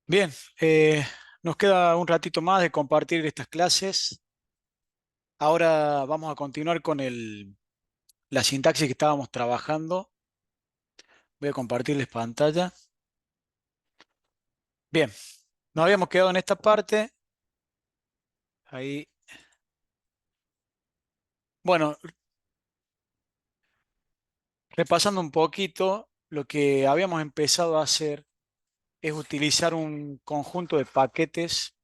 Bien, eh, nos queda un ratito más de compartir estas clases. Ahora vamos a continuar con la sintaxis que estábamos trabajando. Voy a compartirles pantalla. Bien, nos habíamos quedado en esta parte. Ahí. Bueno, repasando un poquito, lo que habíamos empezado a hacer es utilizar un conjunto de paquetes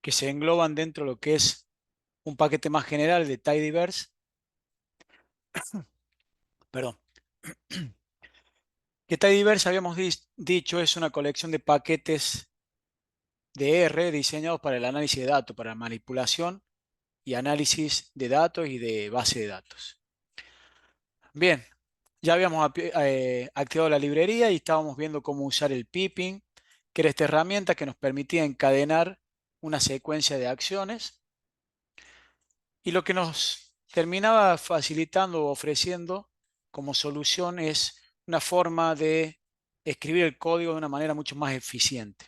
que se engloban dentro de lo que es un paquete más general de tidyverse. Perdón. Que tidyverse habíamos dicho es una colección de paquetes de R diseñados para el análisis de datos, para manipulación y análisis de datos y de base de datos. Bien, ya habíamos activado la librería y estábamos viendo cómo usar el pipping, que era esta herramienta que nos permitía encadenar una secuencia de acciones y lo que nos terminaba facilitando o ofreciendo como solución es una forma de escribir el código de una manera mucho más eficiente.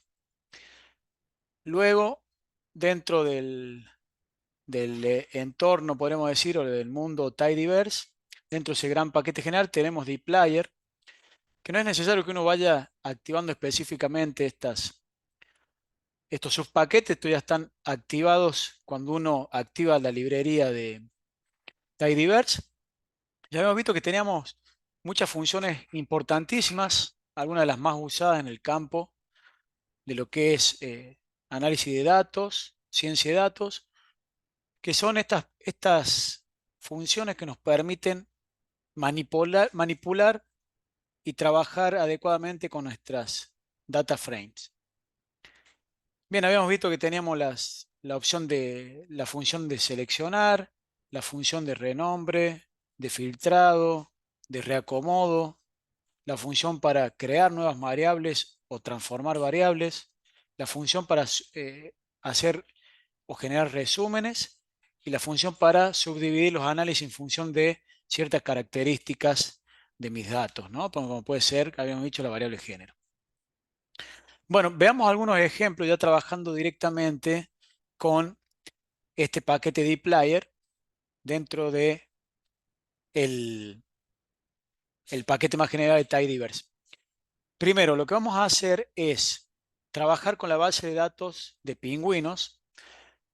Luego, dentro del entorno, podríamos decir, o del mundo tidyverse, dentro de ese gran paquete general tenemos dplyr, que no es necesario que uno vaya activando específicamente estos subpaquetes, estos ya están activados cuando uno activa la librería de tidyverse. Ya hemos visto que teníamos muchas funciones importantísimas, algunas de las más usadas en el campo de lo que es análisis de datos, ciencia de datos, que son estas funciones que nos permiten manipular y trabajar adecuadamente con nuestras data frames. Bien, habíamos visto que teníamos la opción de la función de seleccionar, la función de renombre, de filtrado, de reacomodo, la función para crear nuevas variables o transformar variables, la función para hacer o generar resúmenes y la función para subdividir los análisis en función de ciertas características de mis datos, ¿no? Como puede ser, habíamos dicho, la variable género. Bueno, veamos algunos ejemplos ya trabajando directamente con este paquete dplyr dentro de el paquete más general de tidyverse. Primero, lo que vamos a hacer es trabajar con la base de datos de pingüinos.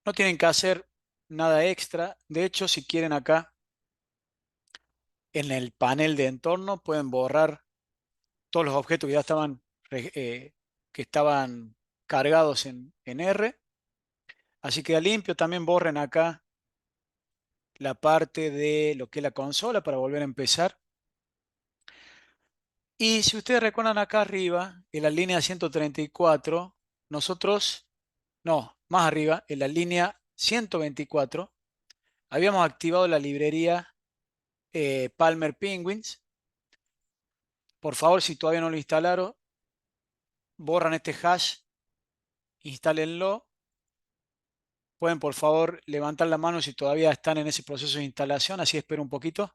No tienen que hacer nada extra. De hecho, si quieren acá en el panel de entorno pueden borrar todos los objetos que ya que estaban cargados en R. Así queda limpio. También borren acá la parte de lo que es la consola para volver a empezar. Y si ustedes recuerdan acá arriba, en la línea 134, nosotros, no, más arriba, en la línea 124, habíamos activado la librería Palmer Penguins. Por favor, si todavía no lo instalaron, borran este hash, instálenlo. Pueden, por favor, levantar la mano si todavía están en ese proceso de instalación, así espero un poquito.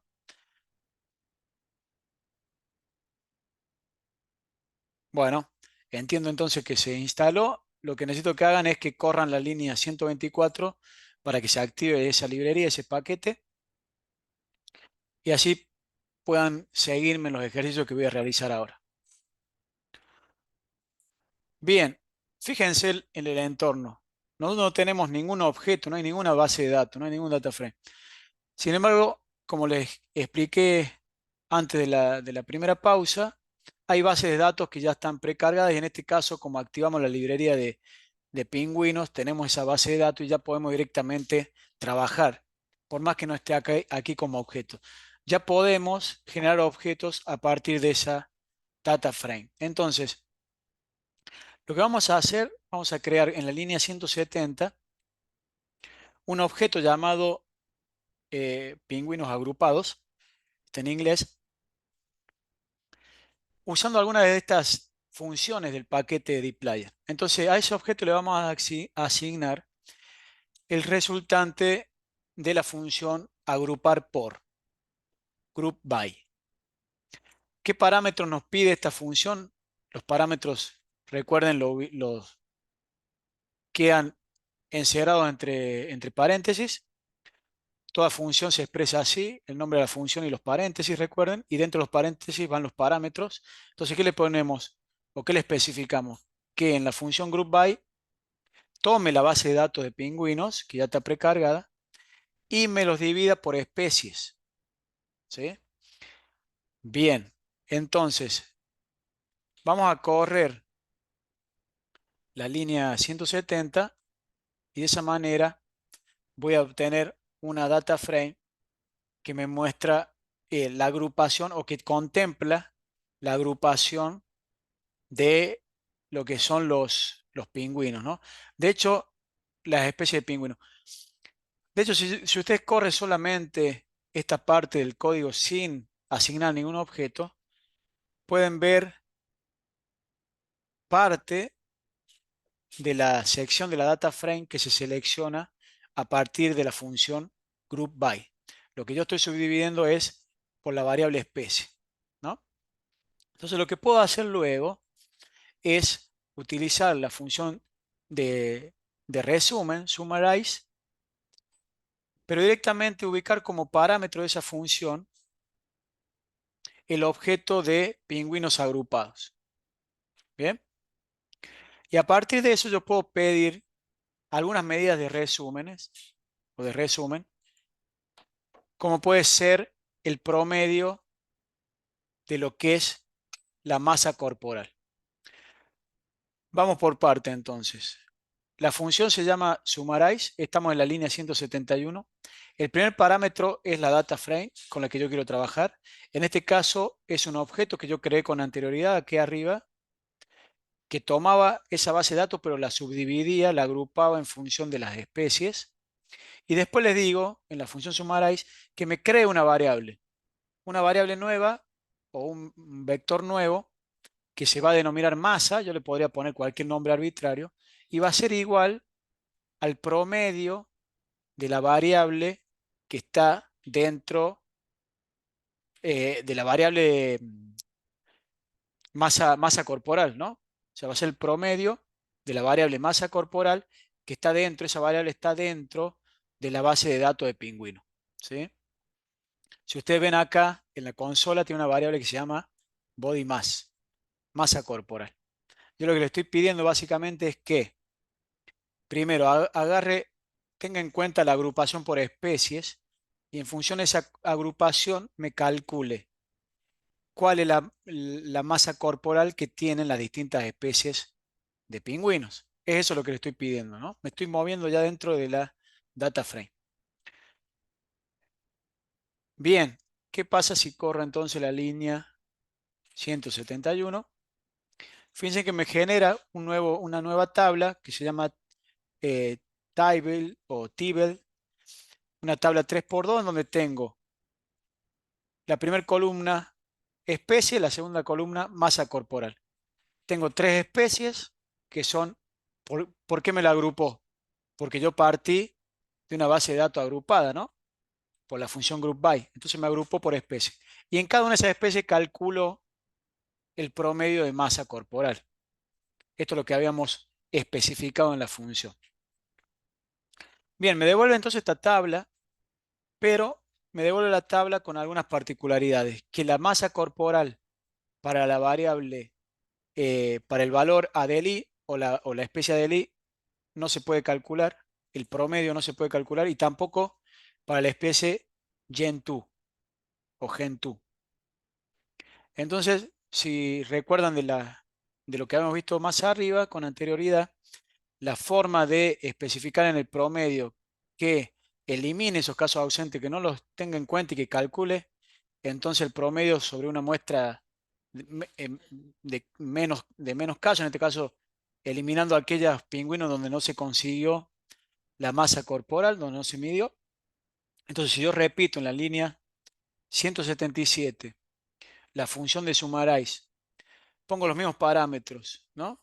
Bueno, entiendo entonces que se instaló. Lo que necesito que hagan es que corran la línea 124 para que se active esa librería, ese paquete, y así puedan seguirme en los ejercicios que voy a realizar ahora. Bien, fíjense en el entorno. Nosotros no tenemos ningún objeto, no hay ninguna base de datos, no hay ningún data frame. Sin embargo, como les expliqué antes de la primera pausa, hay bases de datos que ya están precargadas y en este caso, como activamos la librería de pingüinos, tenemos esa base de datos y ya podemos directamente trabajar, por más que no esté aquí como objeto. Ya podemos generar objetos a partir de esa data frame. Entonces, lo que vamos a hacer, vamos a crear en la línea 170 un objeto llamado pingüinos agrupados, está en inglés, usando algunas de estas funciones del paquete de dplyr. Entonces, a ese objeto le vamos a asignar el resultante de la función agrupar por, group by. ¿Qué parámetros nos pide esta función? Los parámetros recuerden, los quedan encerrados entre paréntesis. Toda función se expresa así, el nombre de la función y los paréntesis, recuerden, y dentro de los paréntesis van los parámetros. Entonces, ¿qué le ponemos o qué le especificamos? Que en la función group_by tome la base de datos de pingüinos, que ya está precargada, y me los divida por especies. ¿Sí? Bien, entonces vamos a correr la línea 170 y de esa manera voy a obtener una data frame que me muestra la agrupación o que contempla la agrupación de lo que son los pingüinos, ¿no? De hecho, las especies de pingüinos. De hecho, si usted corre solamente esta parte del código sin asignar ningún objeto, pueden ver parte de la sección de la data frame que se selecciona a partir de la función group_by. Lo que yo estoy subdividiendo es por la variable especie, ¿no? Entonces lo que puedo hacer luego es utilizar la función de resumen, summarize, pero directamente ubicar como parámetro de esa función el objeto de pingüinos agrupados. ¿Bien? Y a partir de eso yo puedo pedir algunas medidas de resúmenes o de resumen, como puede ser el promedio de lo que es la masa corporal. Vamos por parte entonces. La función se llama summarize, estamos en la línea 171. El primer parámetro es la data frame con la que yo quiero trabajar. En este caso es un objeto que yo creé con anterioridad aquí arriba, que tomaba esa base de datos pero la subdividía, la agrupaba en función de las especies. Y después les digo en la función summarize que me cree una variable nueva o un vector nuevo que se va a denominar masa, yo le podría poner cualquier nombre arbitrario, y va a ser igual al promedio de la variable que está dentro de la variable masa corporal, ¿no? O sea, va a ser el promedio de la variable masa corporal que está dentro, esa variable está dentro de la base de datos de pingüino, ¿sí? Si ustedes ven acá, en la consola tiene una variable que se llama body mass, masa corporal. Yo lo que le estoy pidiendo básicamente es que, primero, agarre, tenga en cuenta la agrupación por especies y en función de esa agrupación me calcule cuál es la masa corporal que tienen las distintas especies de pingüinos. Es eso lo que le estoy pidiendo, ¿no? Me estoy moviendo ya dentro de la data frame. Bien, ¿qué pasa si corro entonces la línea 171? Fíjense que me genera una nueva tabla que se llama eh, table o table, una tabla 3x2 en donde tengo la primera columna especie, la segunda columna masa corporal. Tengo tres especies que son, ¿por qué me la agrupó? Porque yo partí de una base de datos agrupada, ¿no? Por la función group_by. Entonces me agrupó por especie. Y en cada una de esas especies calculo el promedio de masa corporal. Esto es lo que habíamos especificado en la función. Bien, me devuelve entonces esta tabla, pero me devuelve la tabla con algunas particularidades. Que la masa corporal para la variable, para el valor ADLI o la especie ADLI no se puede calcular, el promedio no se puede calcular y tampoco para la especie Gen2 o Gen2. Entonces, si recuerdan de lo que habíamos visto más arriba con anterioridad, la forma de especificar en el promedio que elimine esos casos ausentes, que no los tenga en cuenta y que calcule, entonces el promedio sobre una muestra de menos casos, en este caso eliminando aquellos pingüinos donde no se consiguió la masa corporal, donde no se midió. Entonces, si yo repito en la línea 177 la función de summarize, pongo los mismos parámetros, ¿no?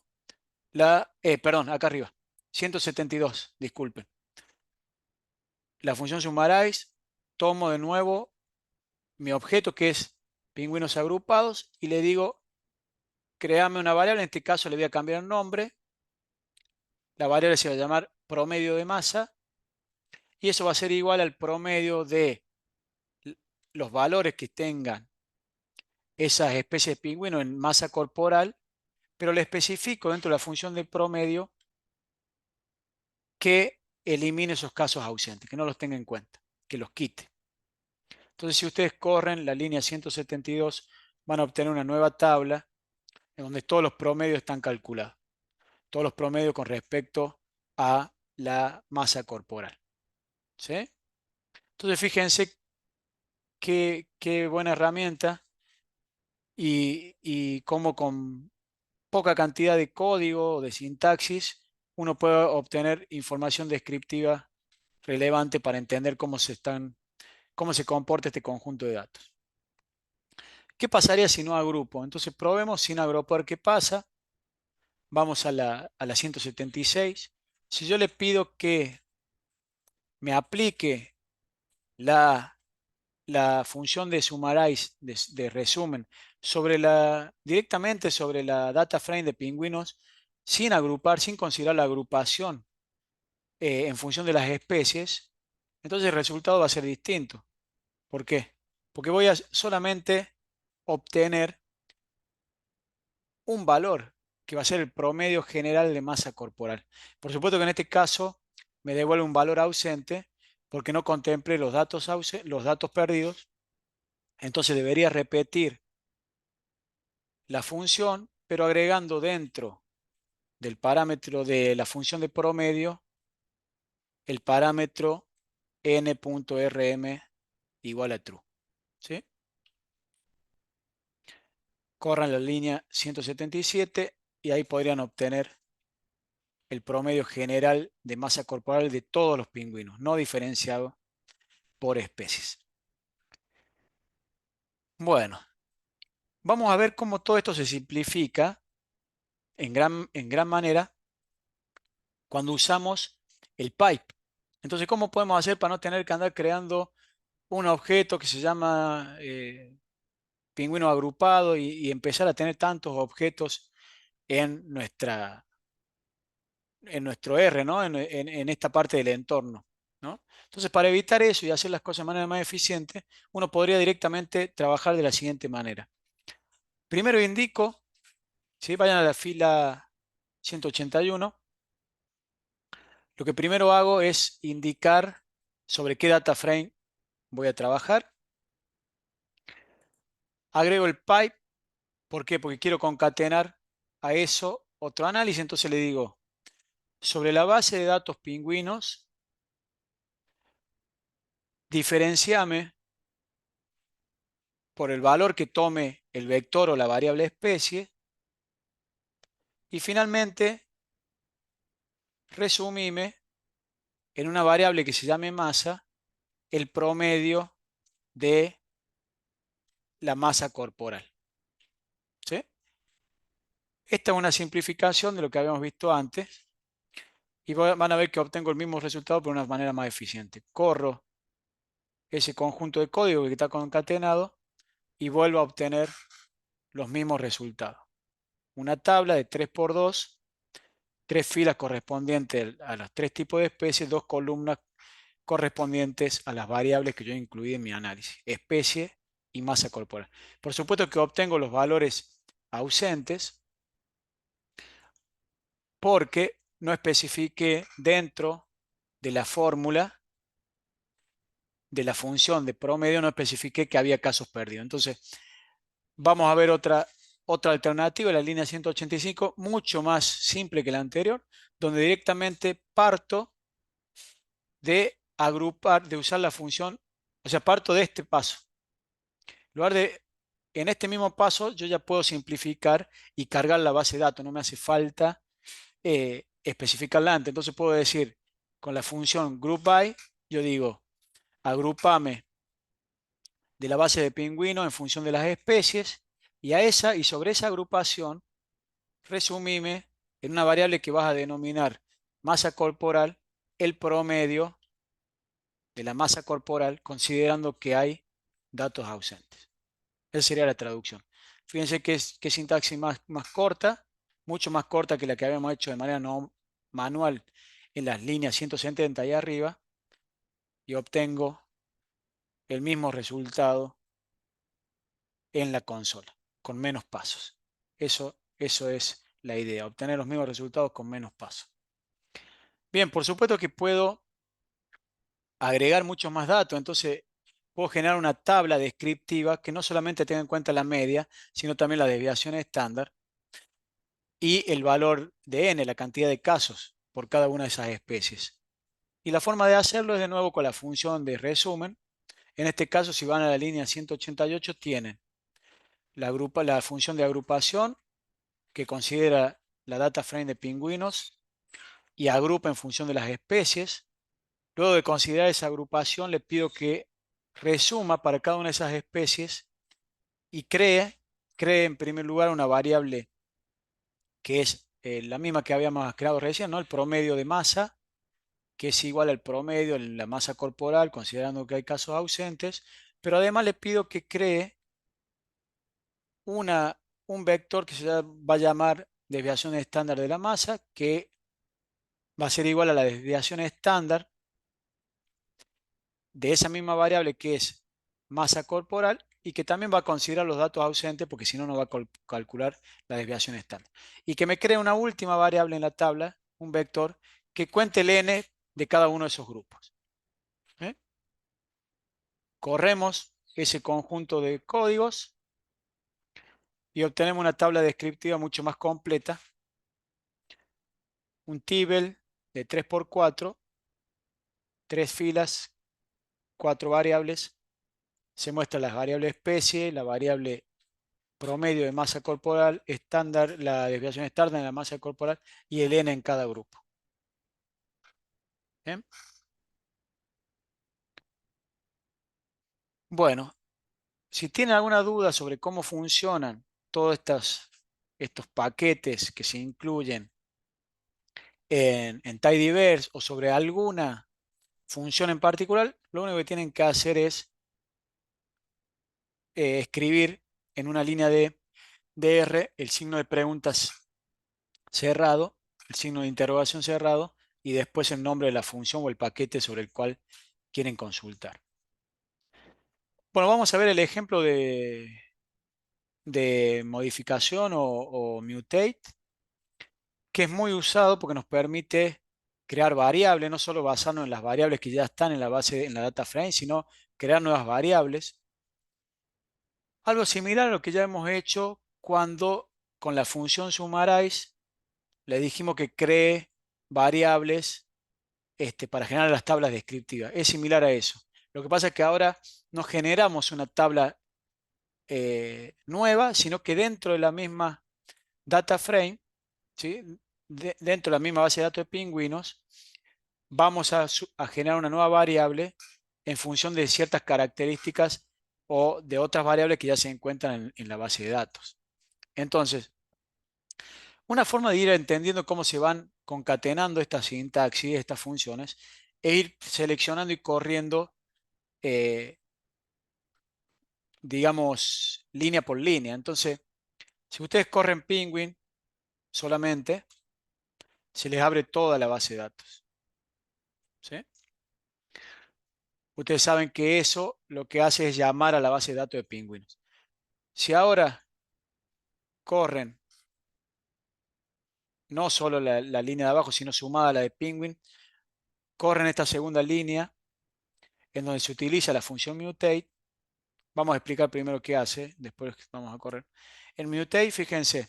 Perdón, acá arriba, 172, disculpen. La función summarize, tomo de nuevo mi objeto que es pingüinos agrupados y le digo créame una variable, en este caso le voy a cambiar el nombre, la variable se va a llamar promedio de masa, y eso va a ser igual al promedio de los valores que tengan esas especies de pingüino en masa corporal, pero le especifico dentro de la función de promedio que elimine esos casos ausentes, que no los tenga en cuenta, que los quite. Entonces, si ustedes corren la línea 172, van a obtener una nueva tabla en donde todos los promedios están calculados. Todos los promedios con respecto a la masa corporal. ¿Sí? Entonces, fíjense qué buena herramienta y cómo con poca cantidad de código o de sintaxis uno puede obtener información descriptiva relevante para entender cómo se comporta este conjunto de datos. ¿Qué pasaría si no agrupo? Entonces probemos sin agrupar qué pasa. Vamos a la 176. Si yo le pido que me aplique la función de summarize, de resumen, directamente sobre la data frame de pingüinos, sin agrupar, sin considerar la agrupación en función de las especies, entonces el resultado va a ser distinto. ¿Por qué? Porque voy a solamente obtener un valor que va a ser el promedio general de masa corporal. Por supuesto que en este caso me devuelve un valor ausente porque no contemple los datos perdidos. Entonces debería repetir la función, pero agregando dentro del parámetro de la función de promedio el parámetro n.rm igual a true. ¿Sí? Corran la línea 177 y ahí podrían obtener el promedio general de masa corporal de todos los pingüinos, no diferenciado por especies. Bueno, vamos a ver cómo todo esto se simplifica en gran manera cuando usamos el pipe. Entonces, ¿cómo podemos hacer para no tener que andar creando un objeto que se llama pingüino agrupado y empezar a tener tantos objetos en nuestro R, ¿no? En esta parte del entorno, ¿no? Entonces, para evitar eso y hacer las cosas de manera más eficiente, uno podría directamente trabajar de la siguiente manera. Primero indico, ¿sí? Vayan a la fila 181. Lo que primero hago es indicar sobre qué data frame voy a trabajar. Agrego el pipe. ¿Por qué? Porque quiero concatenar a eso otro análisis. Entonces le digo, sobre la base de datos pingüinos, diferenciame por el valor que tome el vector o la variable especie. Y finalmente, resumime en una variable que se llame masa el promedio de la masa corporal. ¿Sí? Esta es una simplificación de lo que habíamos visto antes. Y van a ver que obtengo el mismo resultado pero de una manera más eficiente. Corro ese conjunto de código que está concatenado y vuelvo a obtener los mismos resultados. Una tabla de 3×2, tres filas correspondientes a los tres tipos de especies, dos columnas correspondientes a las variables que yo incluí en mi análisis, especie y masa corporal. Por supuesto que obtengo los valores ausentes porque no especifiqué dentro de la fórmula de la función de promedio, no especifiqué que había casos perdidos. Entonces, vamos a ver otra alternativa, la línea 185, mucho más simple que la anterior, donde directamente parto de agrupar, de usar la función, o sea, parto de este paso. En lugar de, en este mismo paso, yo ya puedo simplificar y cargar la base de datos, no me hace falta especificarla antes. Entonces puedo decir, con la función groupBy, yo digo, agrupame de la base de pingüino en función de las especies y sobre esa agrupación resumime en una variable que vas a denominar masa corporal el promedio de la masa corporal considerando que hay datos ausentes. Esa sería la traducción. Fíjense que sintaxis más corta, mucho más corta que la que habíamos hecho de manera no manual en las líneas 170 y arriba, y obtengo el mismo resultado en la consola, con menos pasos. Eso es la idea, obtener los mismos resultados con menos pasos. Bien, por supuesto que puedo agregar muchos más datos, entonces puedo generar una tabla descriptiva que no solamente tenga en cuenta la media, sino también la desviación estándar y el valor de n, la cantidad de casos por cada una de esas especies. Y la forma de hacerlo es de nuevo con la función de resumen. En este caso, si van a la línea 188, tienen la función de agrupación que considera la data frame de pingüinos y agrupa en función de las especies. Luego de considerar esa agrupación, le pido que resuma para cada una de esas especies y cree en primer lugar una variable que es la misma que habíamos creado recién, ¿no? El promedio de masa, que es igual al promedio de la masa corporal, considerando que hay casos ausentes, pero además le pido que cree un vector que va a llamar desviación estándar de la masa, que va a ser igual a la desviación estándar de esa misma variable que es masa corporal y que también va a considerar los datos ausentes porque si no, no va a calcular la desviación estándar. Y que me cree una última variable en la tabla, un vector, que cuente el n de cada uno de esos grupos. ¿Eh? Corremos ese conjunto de códigos y obtenemos una tabla descriptiva mucho más completa, un tibel de 3x4, 3 filas, 4 variables. Se muestran las variables especie, la variable promedio de masa corporal, estándar, la desviación estándar de la masa corporal y el n en cada grupo. ¿Bien? Bueno, si tienen alguna duda sobre cómo funcionan todos estos paquetes que se incluyen en tidyverse o sobre alguna función en particular, lo único que tienen que hacer es escribir en una línea de DR el signo de preguntas cerrado, el signo de interrogación cerrado y después el nombre de la función o el paquete sobre el cual quieren consultar. Bueno, vamos a ver el ejemplo de modificación o mutate, que es muy usado porque nos permite crear variables, no solo basarnos en las variables que ya están en la base, en la data frame, sino crear nuevas variables. Algo similar a lo que ya hemos hecho cuando con la función summarize le dijimos que cree variables para generar las tablas descriptivas. Es similar a eso. Lo que pasa es que ahora no generamos una tabla nueva, sino que dentro de la misma data frame, ¿sí? Dentro de la misma base de datos de pingüinos, vamos a generar una nueva variable en función de ciertas características o de otras variables que ya se encuentran en la base de datos. Entonces, una forma de ir entendiendo cómo se van concatenando estas sintaxis, estas funciones, e ir seleccionando y corriendo, eh, digamos, línea por línea. Entonces, si ustedes corren Penguin solamente, se les abre toda la base de datos. ¿Sí? Ustedes saben que eso lo que hace es llamar a la base de datos de pingüinos. Si ahora corren no solo la línea de abajo, sino sumada a la de Penguin, corren esta segunda línea en donde se utiliza la función mutate. Vamos a explicar primero qué hace, después vamos a correr. En mutate, fíjense,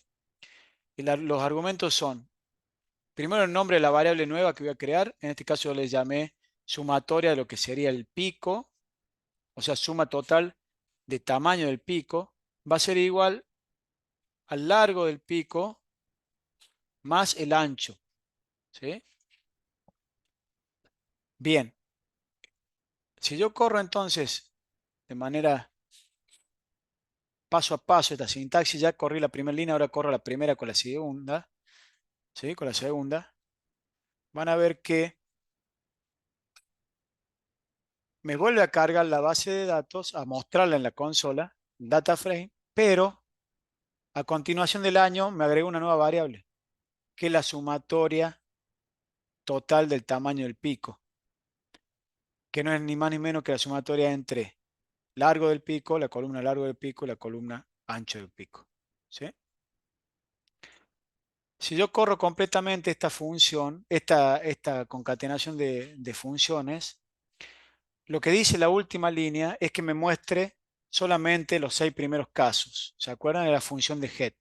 los argumentos son, primero el nombre de la variable nueva que voy a crear, en este caso yo le llamé sumatoria de lo que sería el pico, o sea, suma total de tamaño del pico, va a ser igual al largo del pico más el ancho. ¿Sí? Bien, si yo corro entonces de manera paso a paso esta sintaxis, ya corrí la primera línea, ahora corro la primera con la segunda. ¿Sí? Con la segunda. Van a ver que me vuelve a cargar la base de datos, a mostrarla en la consola, data frame, pero A continuación del año me agrego una nueva variable, que es la sumatoria total del tamaño del pico, que no es ni más ni menos que la sumatoria entre largo del pico, la columna largo del pico y la columna ancho del pico. ¿Sí? Si yo corro completamente esta función, esta concatenación de funciones, lo que dice la última línea es que me muestre solamente los 6 primeros casos. ¿Se acuerdan de la función de head?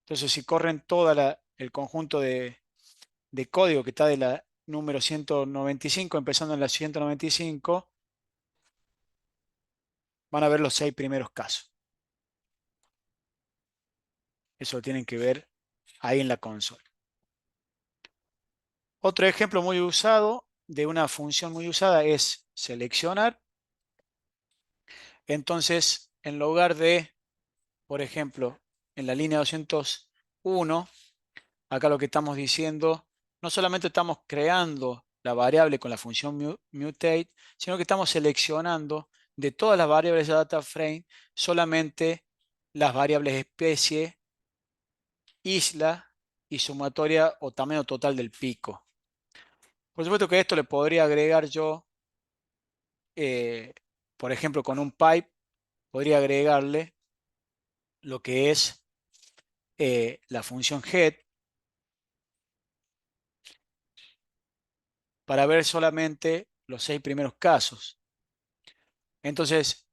Entonces, si corren todo el conjunto de código que está de la número 195, empezando en la 195, van a ver los 6 primeros casos. Eso lo tienen que ver ahí en la consola. Otro ejemplo muy usado de una función muy usada es seleccionar. Entonces, en lugar de, por ejemplo, en la línea 201, acá lo que estamos diciendo, no solamente estamos creando la variable con la función mutate, sino que estamos seleccionando de todas las variables de data frame solamente las variables especie, isla y sumatoria o tamaño total del pico. Por supuesto que a esto le podría agregar yo, eh, por ejemplo, con un pipe, podría agregarle lo que es la función head para ver solamente los 6 primeros casos. Entonces,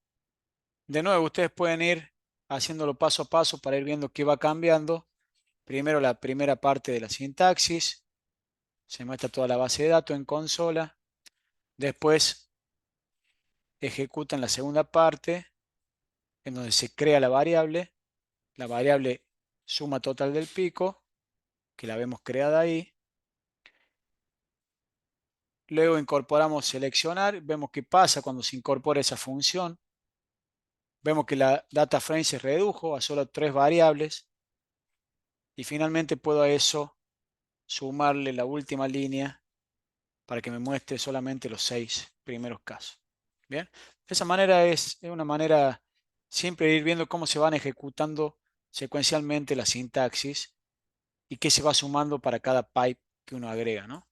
de nuevo, ustedes pueden ir haciéndolo paso a paso para ir viendo qué va cambiando. Primero la primera parte de la sintaxis, se muestra toda la base de datos en consola. Después ejecutan la segunda parte, en donde se crea la variable suma total del pico, que la vemos creada ahí. Luego incorporamos seleccionar, vemos qué pasa cuando se incorpora esa función. Vemos que la data frame se redujo a solo 3 variables y finalmente puedo a eso sumarle la última línea para que me muestre solamente los 6 primeros casos. Bien, de esa manera es una manera simple de ir viendo cómo se van ejecutando secuencialmente la sintaxis y qué se va sumando para cada pipe que uno agrega, ¿no?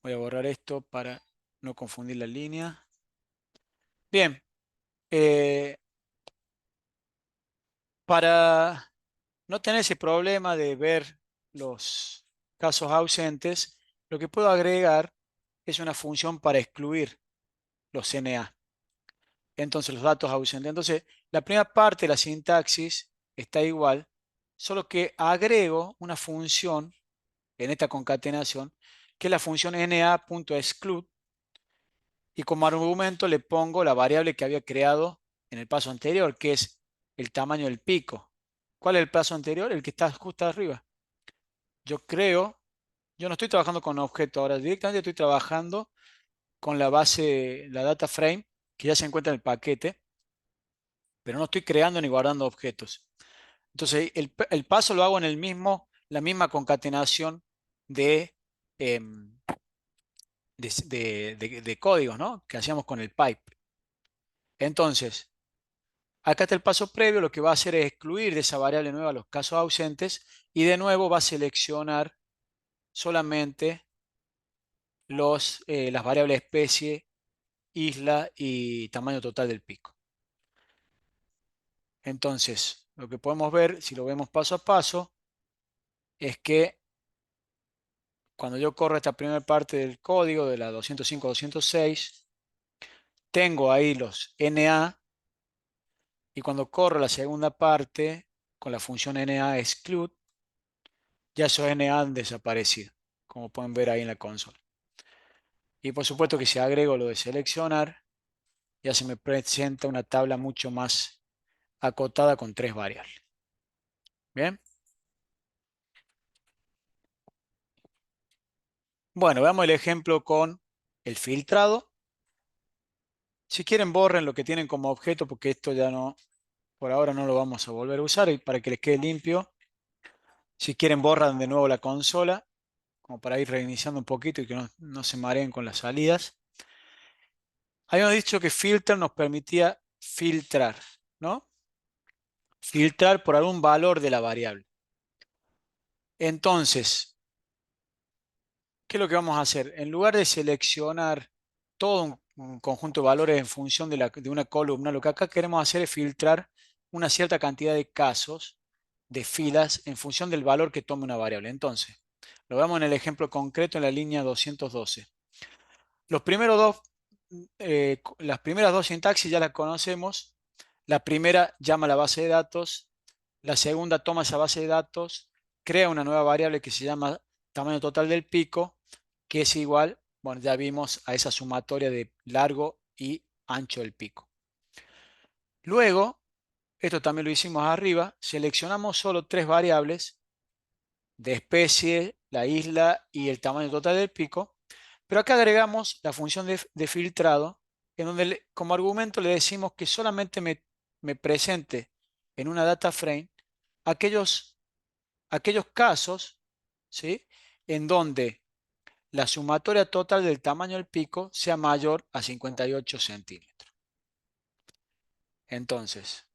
Voy a borrar esto para no confundir la línea. Bien, eh, para no tener ese problema de ver los casos ausentes, lo que puedo agregar es una función para excluir los NA. Entonces, los datos ausentes. Entonces, la primera parte de la sintaxis está igual, solo que agrego una función en esta concatenación, que es la función na.exclude, y como argumento le pongo la variable que había creado en el paso anterior, que es el tamaño del pico. ¿Cuál es el paso anterior? El que está justo arriba. Yo creo, yo no estoy trabajando con objeto ahora, directamente estoy trabajando con la base, la data frame, que ya se encuentra en el paquete, pero no estoy creando ni guardando objetos. Entonces, el paso lo hago en la misma concatenación de, em, de códigos, ¿no? Que hacíamos con el pipe. Entonces, acá está el paso previo, lo que va a hacer es excluir de esa variable nueva los casos ausentes y de nuevo va a seleccionar solamente las variables especie, isla y tamaño total del pico. Entonces, lo que podemos ver, si lo vemos paso a paso, es que cuando yo corro esta primera parte del código de la 205.206, tengo ahí los NA y cuando corro la segunda parte con la función NA exclude, ya esos NA han desaparecido, como pueden ver ahí en la consola. Y por supuesto que si agrego lo de seleccionar, ya se me presenta una tabla mucho más acotada con 3 variables. Bien. Bueno, veamos el ejemplo con el filtrado. Si quieren, borren lo que tienen como objeto porque esto ya no, por ahora no lo vamos a volver a usar y para que les quede limpio. Si quieren, borran de nuevo la consola, como para ir reiniciando un poquito y que no se mareen con las salidas. Habíamos dicho que filter nos permitía filtrar, ¿no? Filtrar por algún valor de la variable. Entonces, ¿qué es lo que vamos a hacer? En lugar de seleccionar todo un conjunto de valores en función de una columna, lo que acá queremos hacer es filtrar una cierta cantidad de casos de filas en función del valor que tome una variable. Entonces, lo vemos en el ejemplo concreto en la línea 212. Los primeros dos, las primeras dos sintaxis ya las conocemos. La primera llama a la base de datos, la segunda toma esa base de datos, crea una nueva variable que se llama tamaño total del pico, que es igual, bueno, ya vimos a esa sumatoria de largo y ancho del pico. Luego, esto también lo hicimos arriba, seleccionamos solo tres variables de especie, la isla y el tamaño total del pico, pero acá agregamos la función de filtrado, en donde como argumento le decimos que solamente me presente en una data frame aquellos, aquellos casos, ¿sí?, en donde la sumatoria total del tamaño del pico sea mayor a 58 centímetros. Entonces,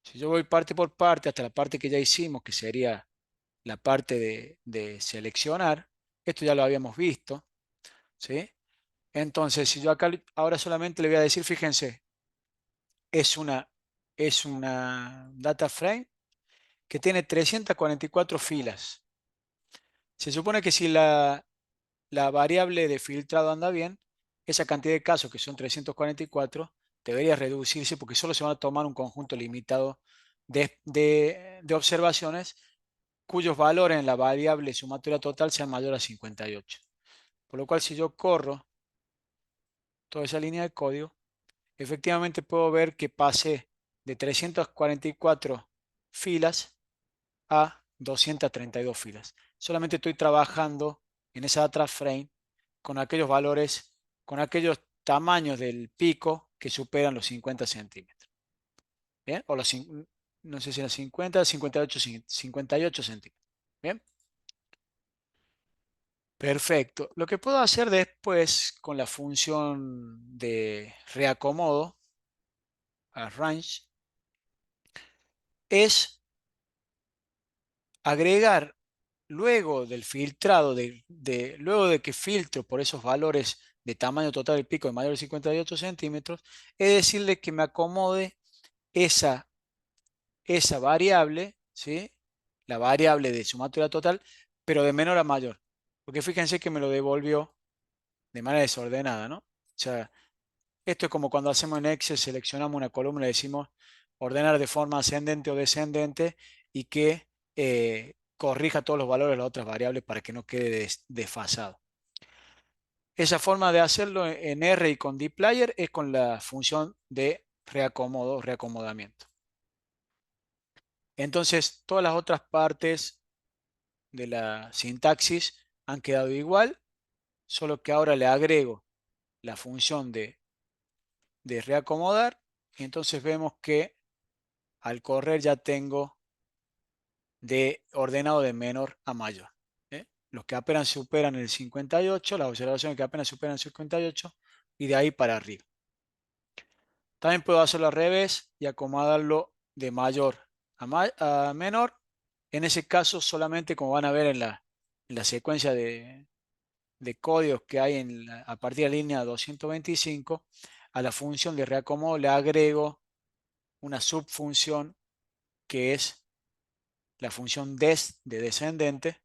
si yo voy parte por parte hasta la parte que ya hicimos, que sería la parte de seleccionar, esto ya lo habíamos visto, ¿sí? Entonces, si yo acá ahora solamente le voy a decir, fíjense, es una, es una data frame que tiene 344 filas. Se supone que si la variable de filtrado anda bien, esa cantidad de casos, que son 344, debería reducirse porque solo se va a tomar un conjunto limitado de observaciones cuyos valores en la variable sumatoria total sean mayor a 58. Por lo cual, si yo corro toda esa línea de código, efectivamente puedo ver que pasé de 344 filas a 232 filas. Solamente estoy trabajando en esa data frame con aquellos valores, con aquellos tamaños del pico que superan los 50 centímetros. ¿Bien? O los, no sé si eran 50, 58, 58 centímetros. ¿Bien? Perfecto. Lo que puedo hacer después con la función de reacomodo, arrange, es agregar luego del filtrado, luego de que filtro por esos valores de tamaño total del pico de mayor de 58 centímetros, es decirle que me acomode esa, esa variable, ¿sí?, la variable de sumatoria total, pero de menor a mayor. Porque fíjense que me lo devolvió de manera desordenada, ¿no? O sea, esto es como cuando hacemos en Excel, seleccionamos una columna y le decimos ordenar de forma ascendente o descendente y que corrija todos los valores de las otras variables para que no quede desfasado. Esa forma de hacerlo en R y con dplyr es con la función de reacomodo, reacomodamiento. Entonces, todas las otras partes de la sintaxis han quedado igual, solo que ahora le agrego la función de reacomodar y entonces vemos que al correr ya tengo de ordenado de menor a mayor. ¿Eh? Los que apenas superan el 58, las observaciones que apenas superan el 58 y de ahí para arriba. También puedo hacerlo al revés y acomodarlo de mayor a menor. En ese caso solamente, como van a ver en la secuencia de códigos que hay a partir de la línea 225, a la función de reacomodo le agrego una subfunción que es la función des de descendente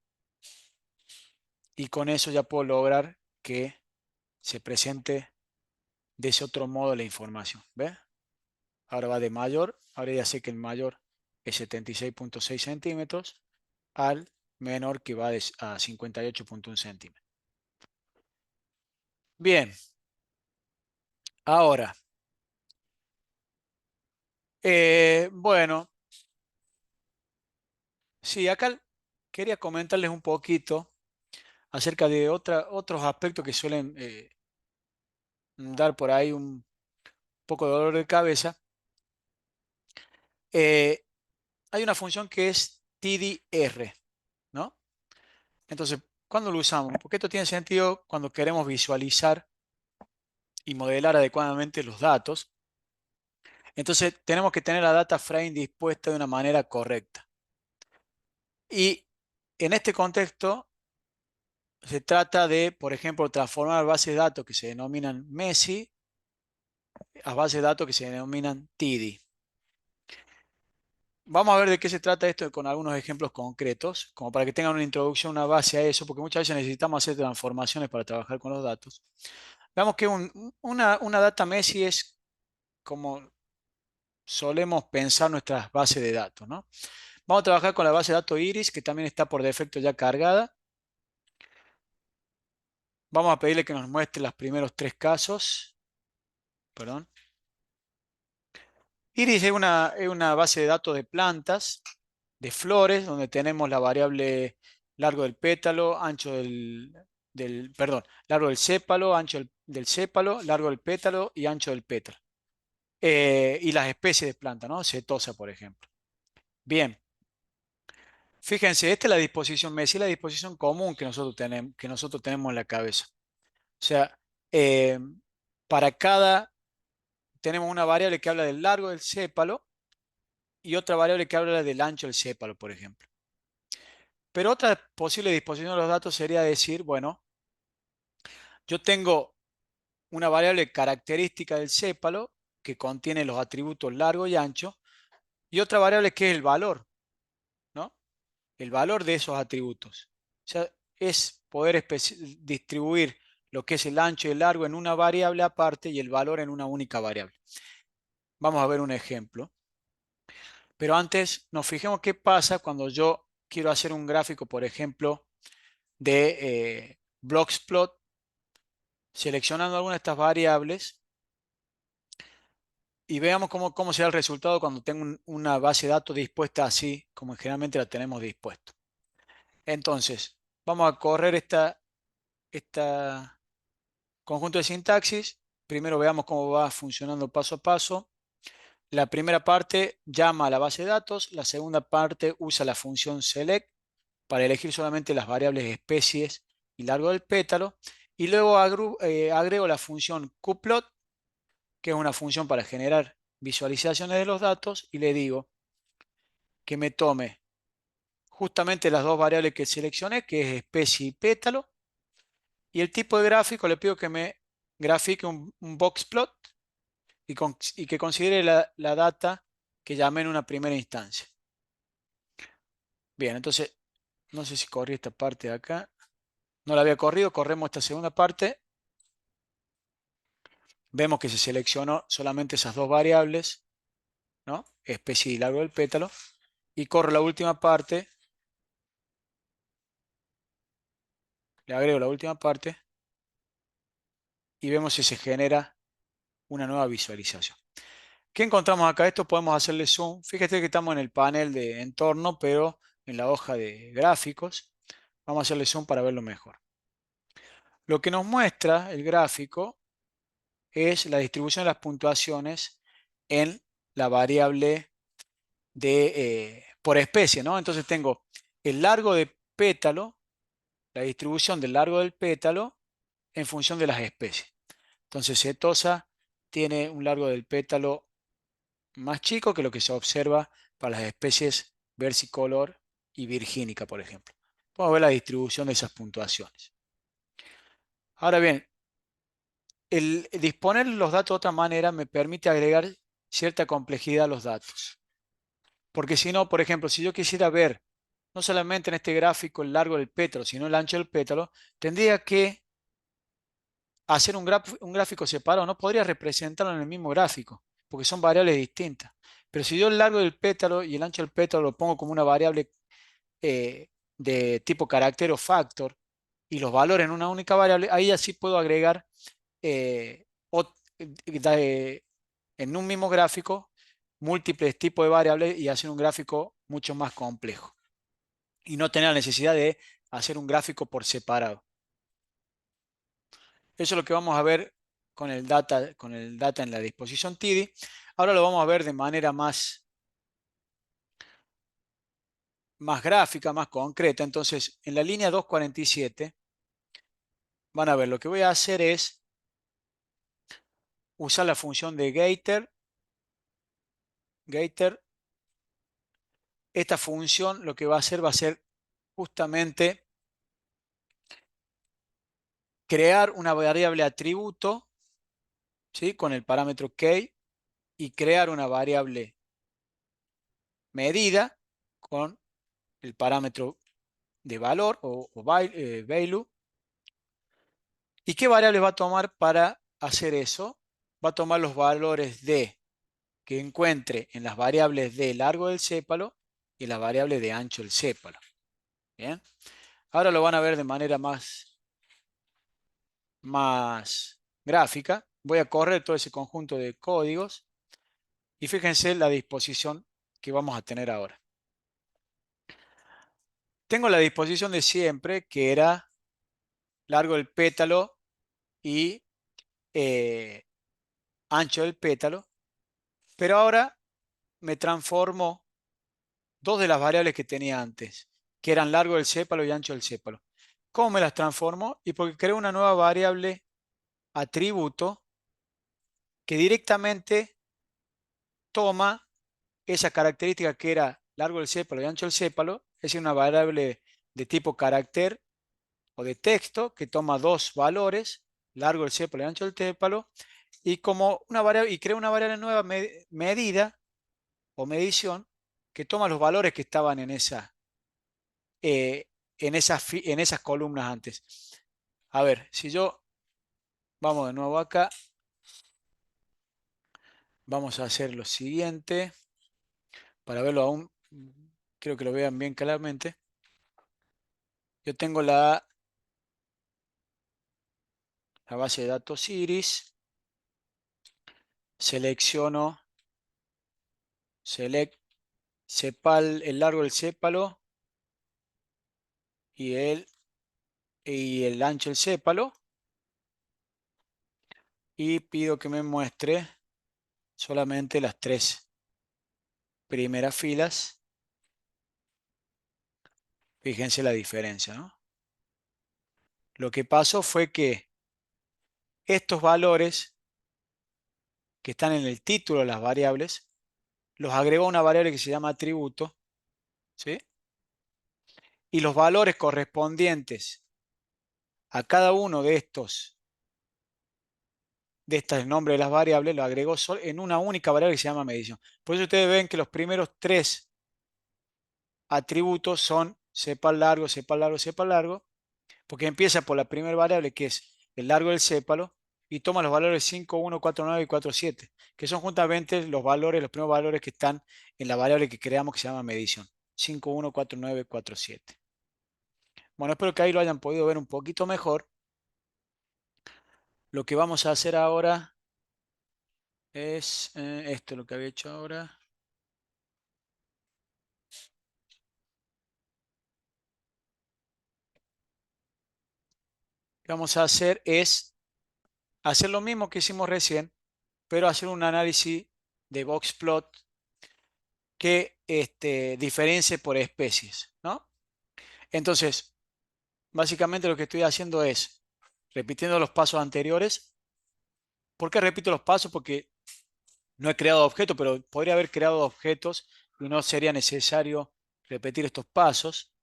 y con eso ya puedo lograr que se presente de ese otro modo la información. ¿Ve? Ahora va de mayor, ahora ya sé que el mayor es 76,6 centímetros al menor que va a 58,1 centímetros. Bien, ahora, bueno, sí, acá quería comentarles un poquito acerca de otros aspectos que suelen dar por ahí un poco de dolor de cabeza. Eh, Hay una función que es TDR, ¿no? Entonces, ¿cuándo lo usamos? Porque esto tiene sentido cuando queremos visualizar y modelar adecuadamente los datos. Entonces tenemos que tener la data frame dispuesta de una manera correcta. Y en este contexto se trata de, por ejemplo, transformar bases de datos que se denominan Messi a bases de datos que se denominan TIDI. Vamos a ver de qué se trata esto con algunos ejemplos concretos, como para que tengan una introducción, una base a eso, porque muchas veces necesitamos hacer transformaciones para trabajar con los datos. Veamos que una data Messi es como solemos pensar nuestras bases de datos, ¿no? Vamos a trabajar con la base de datos Iris, que también está por defecto ya cargada. Vamos a pedirle que nos muestre los primeros tres casos. Perdón. Iris es una base de datos de plantas, de flores, donde tenemos la variable largo del pétalo, ancho perdón, largo del sépalo, ancho del sépalo, largo del pétalo y ancho del pétalo. Y las especies de planta, ¿no? Setosa, por ejemplo. Bien, fíjense, esta es la disposición Messi, la disposición común que nosotros tenemos en la cabeza. O sea, eh, para cada, tenemos una variable que habla del largo del sépalo y otra variable que habla del ancho del sépalo, por ejemplo. Pero otra posible disposición de los datos sería decir, bueno, yo tengo una variable característica del sépalo que contiene los atributos largo y ancho y otra variable que es el valor, ¿no? El valor de esos atributos. O sea, es poder distribuir lo que es el ancho y el largo en una variable aparte y el valor en una única variable. Vamos a ver un ejemplo. Pero antes nos fijemos qué pasa cuando yo quiero hacer un gráfico, por ejemplo, de Bloxplot, seleccionando alguna de estas variables y veamos cómo será el resultado cuando tengo una base de datos dispuesta así, como generalmente la tenemos dispuesto. Entonces, vamos a correr esta conjunto de sintaxis. Primero veamos cómo va funcionando paso a paso. La primera parte llama a la base de datos, la segunda parte usa la función select para elegir solamente las variables especies y largo del pétalo, y luego agrego la función qplot, que es una función para generar visualizaciones de los datos, y le digo que me tome justamente las dos variables que seleccioné, que es especie y pétalo, y el tipo de gráfico le pido que me grafique un boxplot y que considere la data que llamé en una primera instancia. Bien, entonces, no sé si corrí esta parte de acá. No la había corrido, corremos esta segunda parte. Vemos que se seleccionó solamente esas dos variables, ¿no? Especie y largo del pétalo. Y corro la última parte, le agrego la última parte y vemos si se genera una nueva visualización. ¿Qué encontramos acá? Esto podemos hacerle zoom. Fíjate que estamos en el panel de entorno, pero en la hoja de gráficos. Vamos a hacerle zoom para verlo mejor. Lo que nos muestra el gráfico es la distribución de las puntuaciones en la variable por especie, ¿no? Entonces tengo el largo de pétalo, la distribución del largo del pétalo en función de las especies. Entonces, setosa tiene un largo del pétalo más chico que lo que se observa para las especies versicolor y virgínica, por ejemplo. Vamos a ver la distribución de esas puntuaciones. Ahora bien, el disponer los datos de otra manera me permite agregar cierta complejidad a los datos. Porque si no, por ejemplo, si yo quisiera ver no solamente en este gráfico el largo del pétalo, sino el ancho del pétalo, tendría que hacer un gráfico separado. No podría representarlo en el mismo gráfico, porque son variables distintas. Pero si yo el largo del pétalo y el ancho del pétalo lo pongo como una variable de tipo carácter o factor y los valores en una única variable, ahí así puedo agregar en un mismo gráfico múltiples tipos de variables y hacer un gráfico mucho más complejo y no tener la necesidad de hacer un gráfico por separado. Eso es lo que vamos a ver con el data en la disposición TIDI. Ahora lo vamos a ver de manera más gráfica, más concreta. Entonces, en la línea 247, van a ver, lo que voy a hacer es usar la función de getter getter. Esta función lo que va a ser justamente crear una variable atributo, ¿sí? Con el parámetro key y crear una variable medida con el parámetro de valor o value. ¿Y qué variables va a tomar para hacer eso? Va a tomar los valores de que encuentre en las variables de largo del sépalo y en las variables de ancho del sépalo. Bien. Ahora lo van a ver de manera más gráfica. Voy a correr todo ese conjunto de códigos y fíjense la disposición que vamos a tener ahora. Tengo la disposición de siempre, que era largo del pétalo y eh, ancho del pétalo, pero ahora me transformo dos de las variables que tenía antes, que eran largo del sépalo y ancho del sépalo. ¿Cómo me las transformo? Y porque creo una nueva variable atributo que directamente toma esa característica que era largo del sépalo y ancho del sépalo, es decir, una variable de tipo carácter o de texto que toma dos valores, largo del sépalo y ancho del sépalo, y como una variable, y crea una variable nueva medida o medición que toma los valores que estaban eh, en esas columnas antes. A ver, si yo, vamos de nuevo acá, vamos a hacer lo siguiente, para verlo aún, creo que lo vean bien claramente. Yo tengo la base de datos Iris, selecciono, select, el largo del sépalo y el ancho del sépalo, y pido que me muestre solamente las tres primeras filas. Fíjense la diferencia, ¿no? Lo que pasó fue que estos valores que están en el título de las variables, los agregó a una variable que se llama atributo, ¿sí? Y los valores correspondientes a cada uno de estos nombres de las variables, lo agregó en una única variable que se llama medición. Por eso ustedes ven que los primeros tres atributos son sépalo largo, sépalo largo, sépalo largo, porque empieza por la primera variable que es el largo del sépalo y toma los valores 5, 1, 4, 9 y 4, 7, que son juntamente los valores, los primeros valores que están en la variable que creamos que se llama medición. 5, 1, 4, 9, 4, 7. Bueno, espero que ahí lo hayan podido ver un poquito mejor. Lo que vamos a hacer ahora es esto, lo que había hecho ahora. Lo que vamos a hacer es hacer lo mismo que hicimos recién, pero hacer un análisis de boxplot que diferencie por especies, ¿no? Entonces, básicamente lo que estoy haciendo es repitiendo los pasos anteriores. ¿Por qué repito los pasos? Porque no he creado objetos, pero podría haber creado objetos y no sería necesario repetir estos pasos.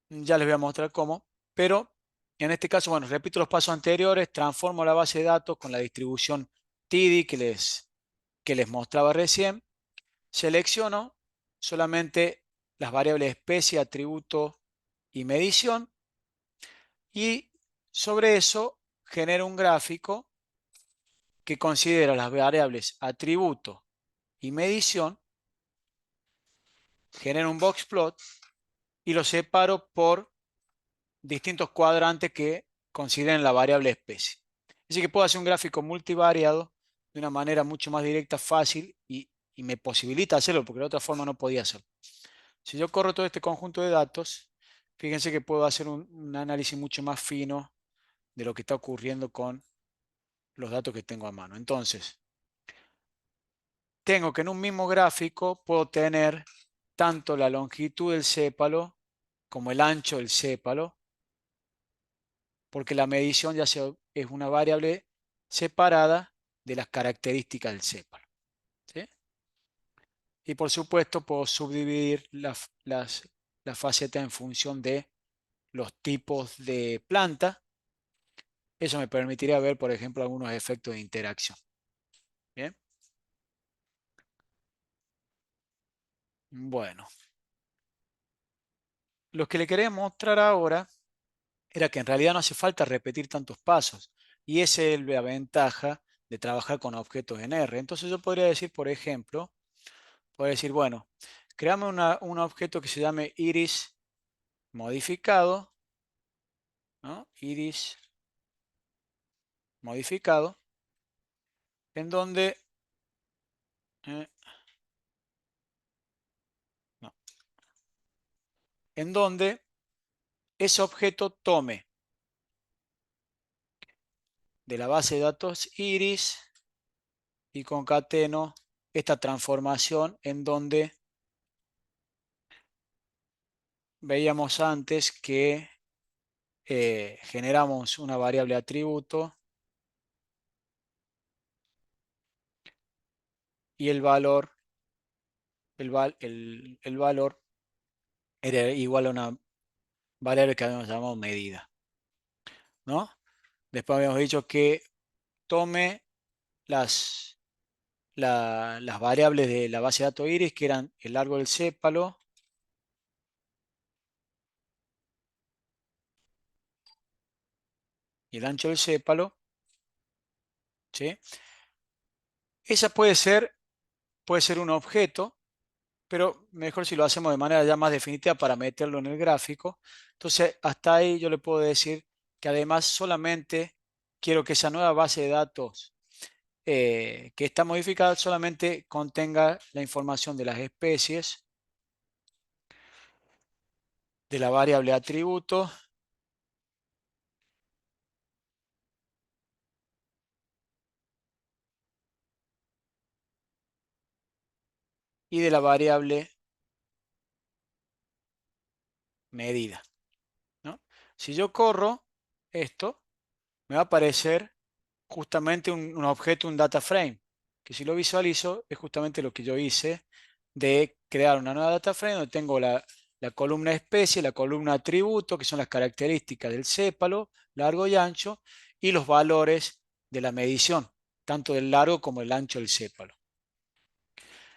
Ya les voy a mostrar cómo, pero en este caso, bueno, repito los pasos anteriores, transformo la base de datos con la distribución TIDI que les mostraba recién, selecciono solamente las variables especie, atributo y medición, y sobre eso genero un gráfico que considera las variables atributo y medición, genero un boxplot y lo separo por distintos cuadrantes que consideren la variable especie. Así que puedo hacer un gráfico multivariado de una manera mucho más directa, fácil y me posibilita hacerlo porque de otra forma no podía hacerlo. Si yo corro todo este conjunto de datos, fíjense que puedo hacer un análisis mucho más fino de lo que está ocurriendo con los datos que tengo a mano. Entonces, tengo que en un mismo gráfico puedo tener tanto la longitud del sépalo como el ancho del sépalo, porque la medición es una variable separada de las características del sépalo, ¿sí? Y por supuesto puedo subdividir la faceta en función de los tipos de planta. Eso me permitiría ver, por ejemplo, algunos efectos de interacción. Bien. Bueno, lo que le quería mostrar ahora era que en realidad no hace falta repetir tantos pasos. Y esa es la ventaja de trabajar con objetos en R. Entonces yo podría decir, por ejemplo, podría decir, bueno, creame un objeto que se llame iris modificado, ¿no? Iris modificado, en donde, eh, no, en donde ese objeto tome de la base de datos iris y concateno esta transformación en donde veíamos antes que generamos una variable atributo y el valor era igual a una variable que habíamos llamado medida, ¿no? Después habíamos dicho que tome las, las variables de la base de datos iris, que eran el largo del sépalo y el ancho del sépalo, ¿sí? Esa puede ser un objeto, pero mejor si lo hacemos de manera ya más definitiva para meterlo en el gráfico. Entonces, hasta ahí yo le puedo decir que además solamente quiero que esa nueva base de datos que está modificada solamente contenga la información de las especies, de la variable atributo y de la variable medida, ¿no? Si yo corro esto, me va a aparecer justamente un objeto, un data frame, que si lo visualizo es justamente lo que yo hice de crear una nueva data frame donde tengo la columna especie, la columna atributo, que son las características del sépalo, largo y ancho, y los valores de la medición, tanto del largo como el ancho del sépalo.